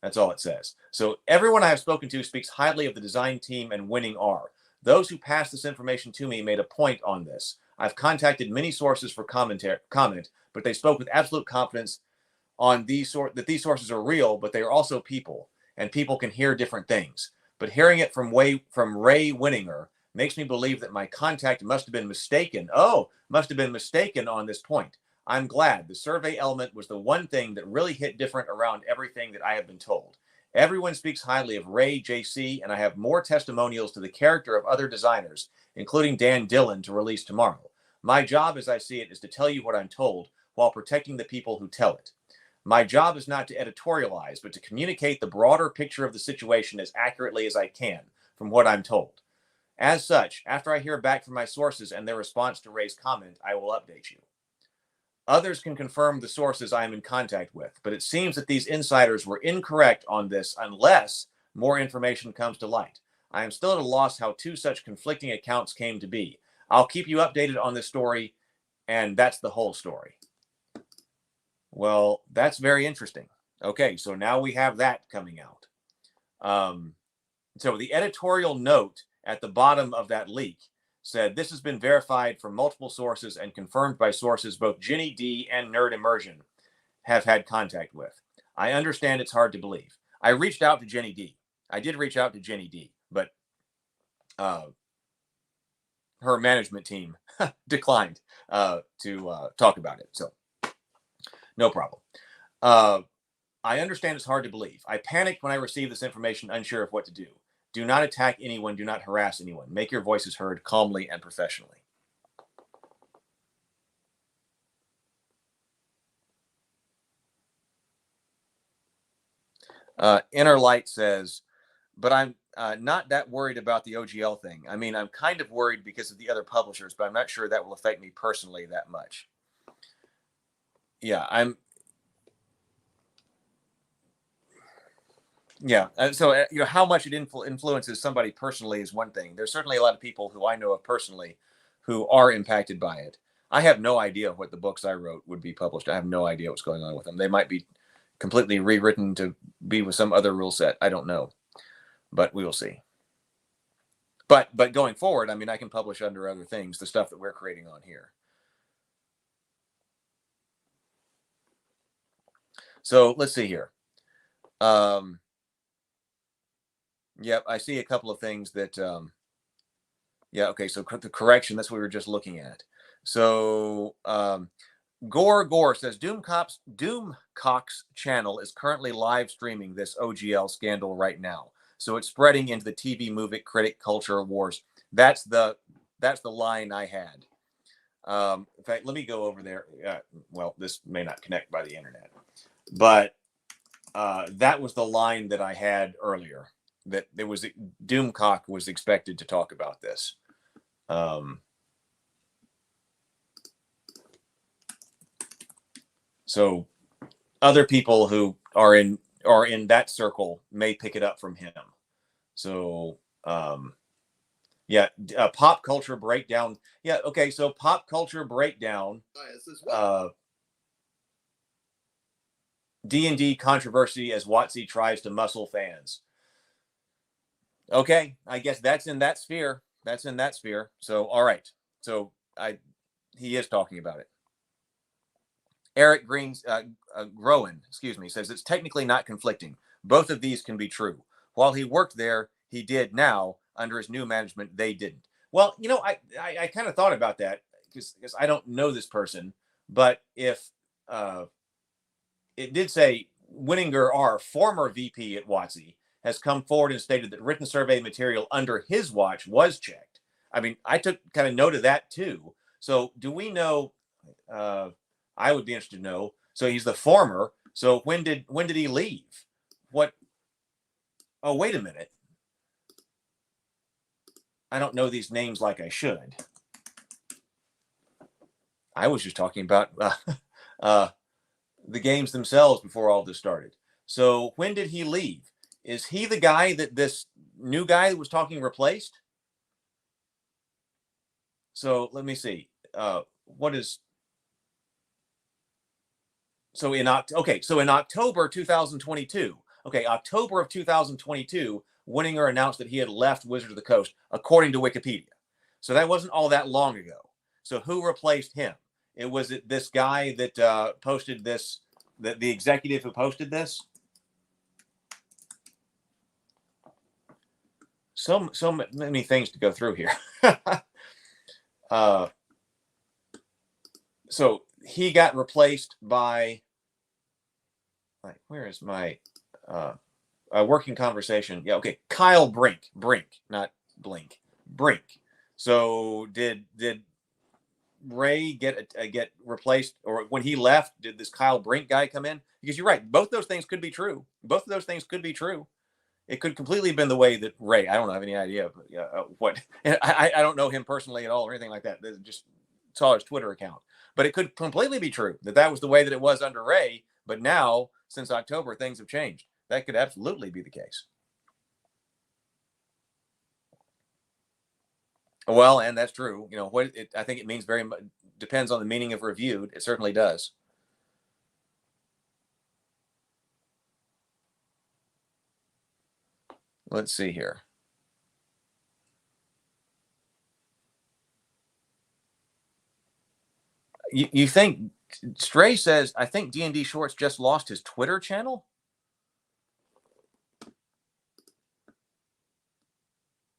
That's all it says. So everyone I have spoken to speaks highly of the design team and Winning R. Those who passed this information to me made a point on this. I've contacted many sources for comment, but they spoke with absolute confidence on that these sources are real, but they are also people, and people can hear different things. But hearing it from Ray Winninger makes me believe that my contact must have been mistaken. Must have been mistaken on this point. I'm glad the survey element was the one thing that really hit different around everything that I have been told. Everyone speaks highly of Ray JC, and I have more testimonials to the character of other designers, including Dan Dillon, to release tomorrow. My job, as I see it, is to tell you what I'm told while protecting the people who tell it. My job is not to editorialize, but to communicate the broader picture of the situation as accurately as I can from what I'm told. As such, after I hear back from my sources and their response to Ray's comment, I will update you. Others can confirm the sources I am in contact with, but it seems that these insiders were incorrect on this unless more information comes to light. I am still at a loss how two such conflicting accounts came to be. I'll keep you updated on this story, and that's the whole story. Well, that's very interesting. Okay, so now we have that coming out. So the editorial note at the bottom of that leak said, this has been verified from multiple sources and confirmed by sources both Ginny D and Nerd Immersion have had contact with. I understand it's hard to believe. I reached out to Ginny D. I did reach out to Ginny D, but her management team declined to talk about it. So no problem. I understand it's hard to believe. I panicked when I received this information, unsure of what to do. Do not attack anyone. Do not harass anyone. Make your voices heard calmly and professionally. Inner Light says, but I'm not that worried about the OGL thing. I mean, I'm kind of worried because of the other publishers, but I'm not sure that will affect me personally that much. Yeah, so how much it influences somebody personally is one thing. There's certainly a lot of people who I know of personally who are impacted by it. I have no idea what the books I wrote would be published. I have no idea what's going on with them. They might be completely rewritten to be with some other rule set. I don't know, but we will see. But going forward, I mean, I can publish under other things, the stuff that we're creating on here. So let's see here. Yep, I see a couple of things that, yeah, okay, so the correction, that's what we were just looking at. So Gore says, Doomcock's channel is currently live streaming this OGL scandal right now. So it's spreading into the TV movie critic culture wars. That's the line I had. In fact, let me go over there. Well, this may not connect by the internet, but that was the line that I had earlier. That there was Doomcock was expected to talk about this. So other people who are in that circle may pick it up from him. So yeah, pop culture breakdown. Yeah, okay. So pop culture breakdown. D&D controversy as WotC tries to muscle fans. Okay, I guess that's in that sphere. That's in that sphere. So, all right. So he is talking about it. Eric Green's Groen, says it's technically not conflicting. Both of these can be true. While he worked there, he did. Now, under his new management, they didn't. Well, I kind of thought about that because I don't know this person, but if it did say Winninger, our former VP at WotC, has come forward and stated that written survey material under his watch was checked. I mean, I took kind of note of that too. So do we know? I would be interested to know. So he's the former. So when did he leave? What? Oh, wait a minute. I don't know these names like I should. I was just talking about the games themselves before all this started. So when did he leave? Is he the guy that this new guy that was talking replaced? So let me see. What is? So in October 2022. Okay, October of 2022, Winninger announced that he had left Wizard of the Coast, according to Wikipedia. So that wasn't all that long ago. So who replaced him? Was it this guy that posted this? The executive who posted this? So many things to go through here. So he got replaced by, where is my working conversation? Yeah, okay, Kyle Brink, not Blink, Brink. So did Ray get replaced, or when he left, did this Kyle Brink guy come in? Because you're right, both those things could be true. Both of those things could be true. It could completely have been the way that Ray. I don't have any idea what. I don't know him personally at all or anything like that. Just saw his Twitter account, but it could completely be true that was the way that it was under Ray. But now, since October, things have changed. That could absolutely be the case. Well, and that's true. I think it means very much depends on the meaning of reviewed. It certainly does. Let's see here. You think Stray says, I think D&D Shorts just lost his Twitter channel?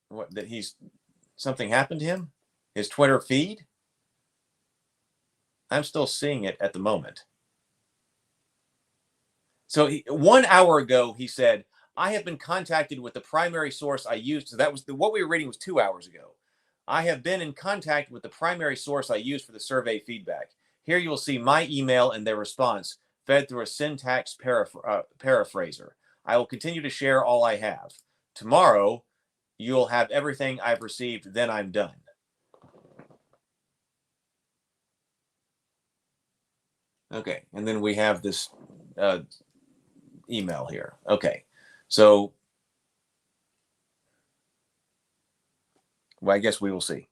What, that something happened to him? His Twitter feed? I'm still seeing it at the moment. So 1 hour ago, he said, I have been contacted with the primary source I used. So that was what we were reading was 2 hours ago. I have been in contact with the primary source I used for the survey feedback. Here you will see my email and their response fed through a syntax paraphraser. I will continue to share all I have. Tomorrow, you'll have everything I've received, then I'm done. Okay, and then we have this email here. Okay, so well, I guess we will see.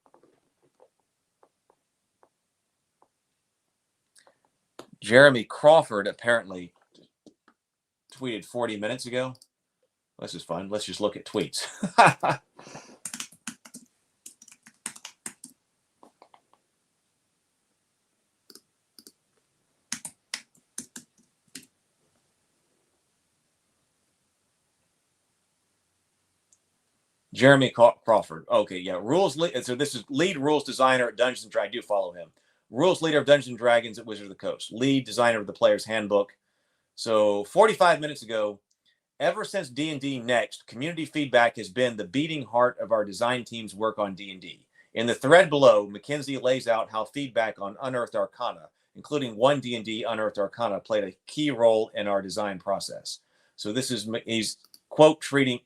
Jeremy Crawford apparently tweeted 40 minutes ago. This is fun. Let's just look at tweets. Jeremy Crawford. Okay, yeah. So this is lead rules designer at Dungeons and Dragons. I do follow him. Rules leader of Dungeons and Dragons at Wizards of the Coast. Lead designer of the Player's Handbook. So 45 minutes ago, ever since D&D Next, community feedback has been the beating heart of our design team's work on D&D. In the thread below, Mackenzie lays out how feedback on Unearthed Arcana, including one D&D Unearthed Arcana, played a key role in our design process. So this is, he's quote tweeting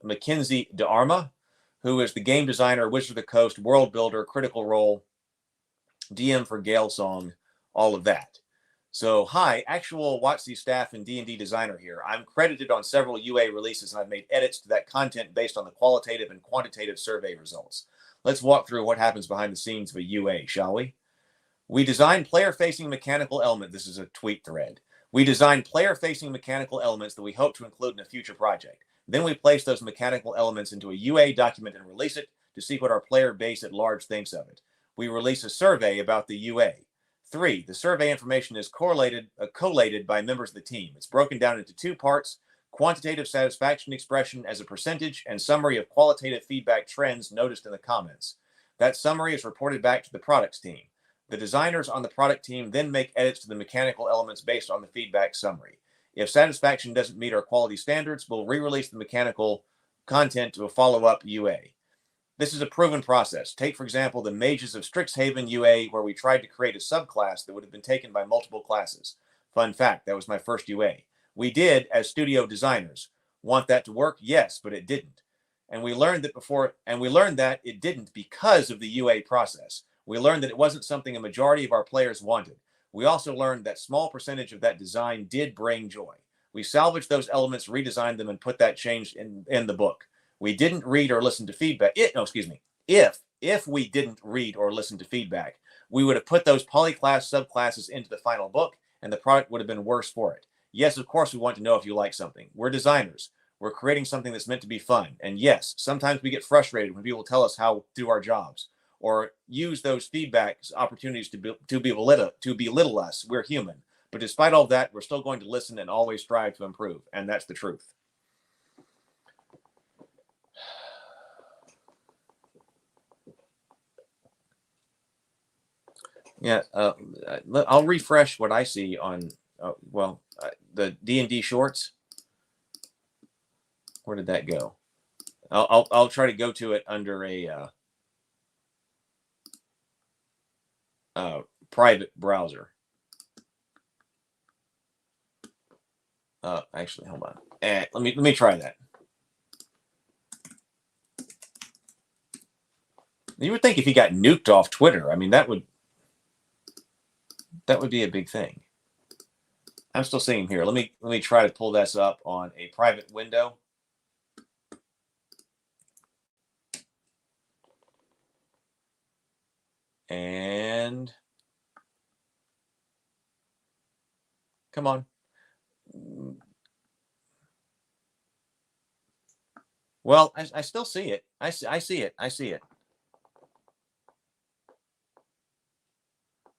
Mackenzie DeArma, who is the game designer, Wizard of the Coast, world builder, critical role, DM for Gale Song, all of that. So, hi, actual WotC staff and D&D designer here. I'm credited on several UA releases, and I've made edits to that content based on the qualitative and quantitative survey results. Let's walk through what happens behind the scenes of a UA, shall we? We design player-facing mechanical element. This is a tweet thread. We design player-facing mechanical elements that we hope to include in a future project. Then we place those mechanical elements into a UA document and release it to see what our player base at large thinks of it. We release a survey about the UA. 3, the survey information is collated by members of the team. It's broken down into 2 parts, quantitative satisfaction expression as a percentage and summary of qualitative feedback trends noticed in the comments. That summary is reported back to the products team. The designers on the product team then make edits to the mechanical elements based on the feedback summary. If satisfaction doesn't meet our quality standards, we'll re-release the mechanical content to a follow-up UA. This is a proven process. Take, for example, the Mages of Strixhaven UA, where we tried to create a subclass that would have been taken by multiple classes. Fun fact, that was my first UA. We did, as studio designers, want that to work? Yes, but it didn't. And we learned that it didn't because of the UA process. We learned that it wasn't something a majority of our players wanted. We also learned that small percentage of that design did bring joy. We salvaged those elements, redesigned them, and put that change in the book. We didn't read or listen to feedback. If we didn't read or listen to feedback, we would have put those polyclass subclasses into the final book, and the product would have been worse for it. Yes, of course, we want to know if you like something. We're designers. We're creating something that's meant to be fun. And yes, sometimes we get frustrated when people tell us how to do our jobs or use those feedbacks opportunities to belittle us. We're human. But despite all that, we're still going to listen and always strive to improve. And that's the truth. Yeah, I'll refresh what I see on, the D&D shorts. Where did that go? I'll try to go to it under a private browser. Actually, hold on. Let me try that. You would think if he got nuked off Twitter, I mean, that would be a big thing. I'm still seeing him here. Let me try to pull this up on a private window. And come on. Well, I still see it. I see it.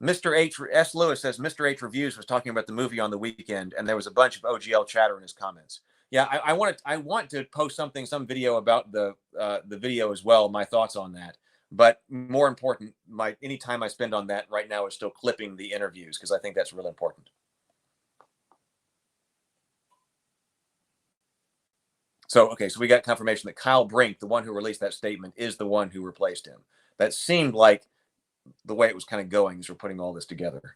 Mr. H. S. Lewis says Mr. H. Reviews was talking about the movie on the weekend, and there was a bunch of OGL chatter in his comments. Yeah, I want to post some video about the video as well, my thoughts on that. But more important, any time I spend on that right now is still clipping the interviews because I think that's really important. So, okay, so we got confirmation that Kyle Brink, the one who released that statement, is the one who replaced him. That seemed like the way it was kind of going as we're putting all this together.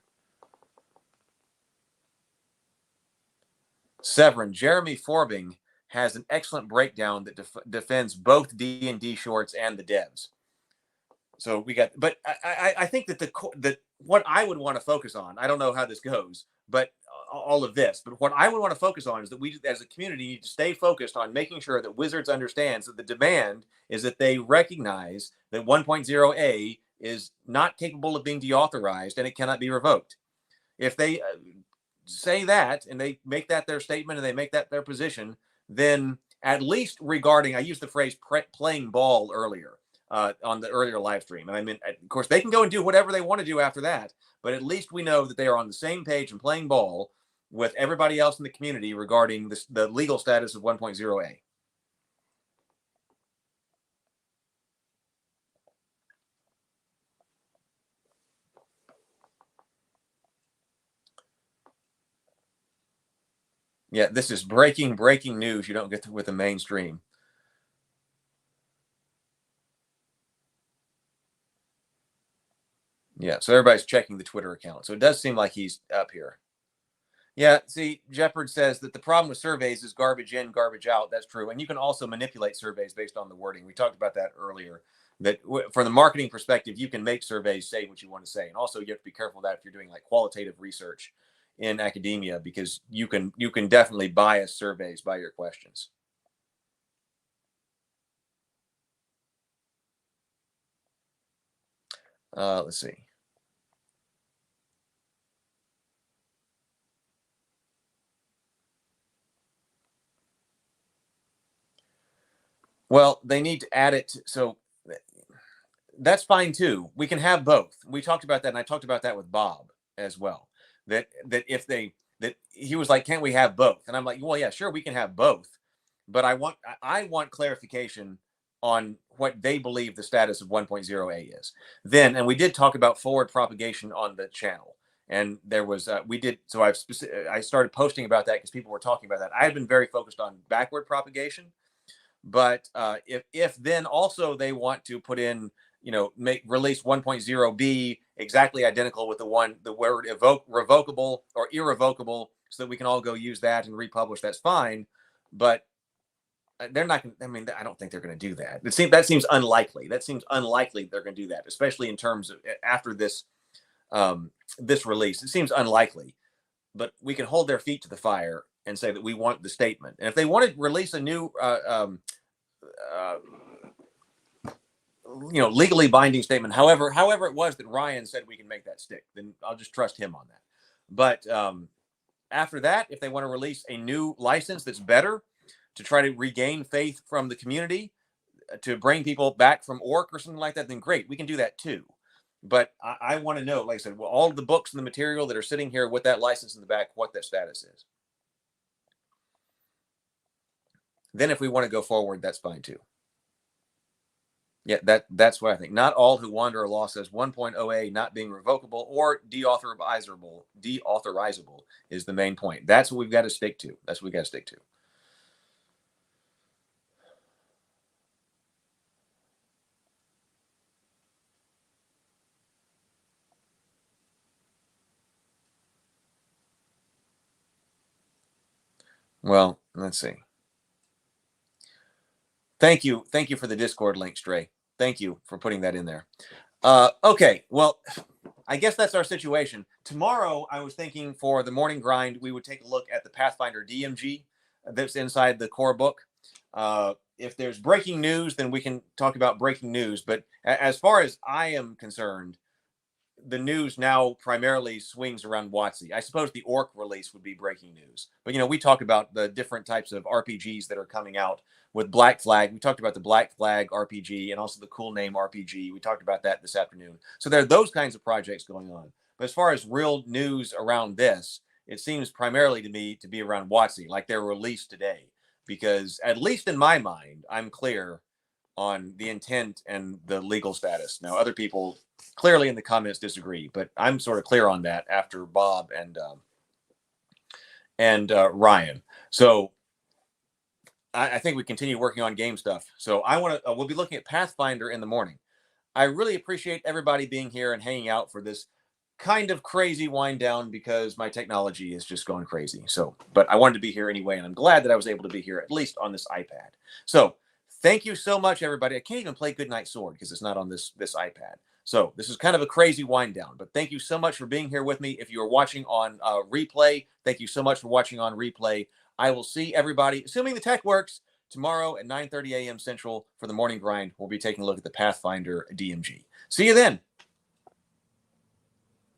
Severin, Jeremy Forbing has an excellent breakdown that defends both D&D shorts and the devs. So we got, but I think that that what I would want to focus on, I don't know how this goes, but all of this, but what I would want to focus on is that we as a community need to stay focused on making sure that Wizards understands that the demand is that they recognize that 1.0A is not capable of being deauthorized and it cannot be revoked. If they say that and they make that their statement and they make that their position, then at least regarding, I used the phrase playing ball earlier on the earlier live stream. And I mean, of course, they can go and do whatever they want to do after that, but at least we know that they are on the same page and playing ball with everybody else in the community regarding the legal status of 1.0A. Yeah, this is breaking news you don't get with the mainstream. Yeah, so everybody's checking the Twitter account. So it does seem like he's up here. Yeah, see, Jeopard says that the problem with surveys is garbage in, garbage out. That's true. And you can also manipulate surveys based on the wording. We talked about that earlier, that from the marketing perspective, you can make surveys say what you want to say. And also you have to be careful of that if you're doing like qualitative research in academia, because you can definitely bias surveys by your questions. Let's see. Well, they need to add it. So that's fine too. We can have both. We talked about that, and I talked about that with Bob as well. That if they that he was like, can't we have both? And I'm like, well, yeah, sure, we can have both, but I want clarification on what they believe the status of 1.0A is. Then, and we did talk about forward propagation on the channel, and there was we did. So I started posting about that because people were talking about that. I had been very focused on backward propagation, but if then also they want to put in, release 1.0B exactly identical with the word revocable or irrevocable, so that we can all go use that and republish, that's fine. But they're not going to, I mean, I don't think they're going to do that. That seems unlikely. That seems unlikely they're going to do that, especially in terms of after this this release. It seems unlikely, but we can hold their feet to the fire and say that we want the statement. And if they want to release a new legally binding statement, however it was that Ryan said we can make that stick, then I'll just trust him on that. But after that, if they want to release a new license that's better to try to regain faith from the community, to bring people back from Orc or something like that, then great, we can do that too. But I want to know, like I said, well, all the books and the material that are sitting here with that license in the back, what that status is. Then if we want to go forward, that's fine too. Yeah, that's what I think. Not all who wander or lost says 1.0A not being revocable or deauthorizable is the main point. That's what we've got to stick to. That's what we got to stick to. Well, let's see. Thank you for the Discord link, Stray. Thank you for putting that in there. Okay, well, I guess that's our situation. Tomorrow, I was thinking for the morning grind, we would take a look at the Pathfinder DMG that's inside the core book. If there's breaking news, then we can talk about breaking news. But as far as I am concerned, the news now primarily swings around WotC. I suppose the Orc release would be breaking news. But, we talk about the different types of RPGs that are coming out with Black Flag. We talked about the Black Flag RPG and also the Cool Name RPG. We talked about that this afternoon. So there are those kinds of projects going on. But as far as real news around this, it seems primarily to me to be around WotC, like they're released today. Because at least in my mind, I'm clear on the intent and the legal status. Now, other people clearly in the comments disagree, but I'm sort of clear on that after Bob and Ryan. So I think we continue working on game stuff. So I want to. We'll be looking at Pathfinder in the morning. I really appreciate everybody being here and hanging out for this kind of crazy wind down because my technology is just going crazy. So, but I wanted to be here anyway, and I'm glad that I was able to be here at least on this iPad. So, thank you so much, everybody. I can't even play Goodnight Sword because it's not on this iPad. So this is kind of a crazy wind down, but thank you so much for being here with me. If you are watching on replay, thank you so much for watching on replay. I will see everybody, assuming the tech works, tomorrow at 9:30 a.m. Central for the morning grind. We'll be taking a look at the Pathfinder DMG. See you then.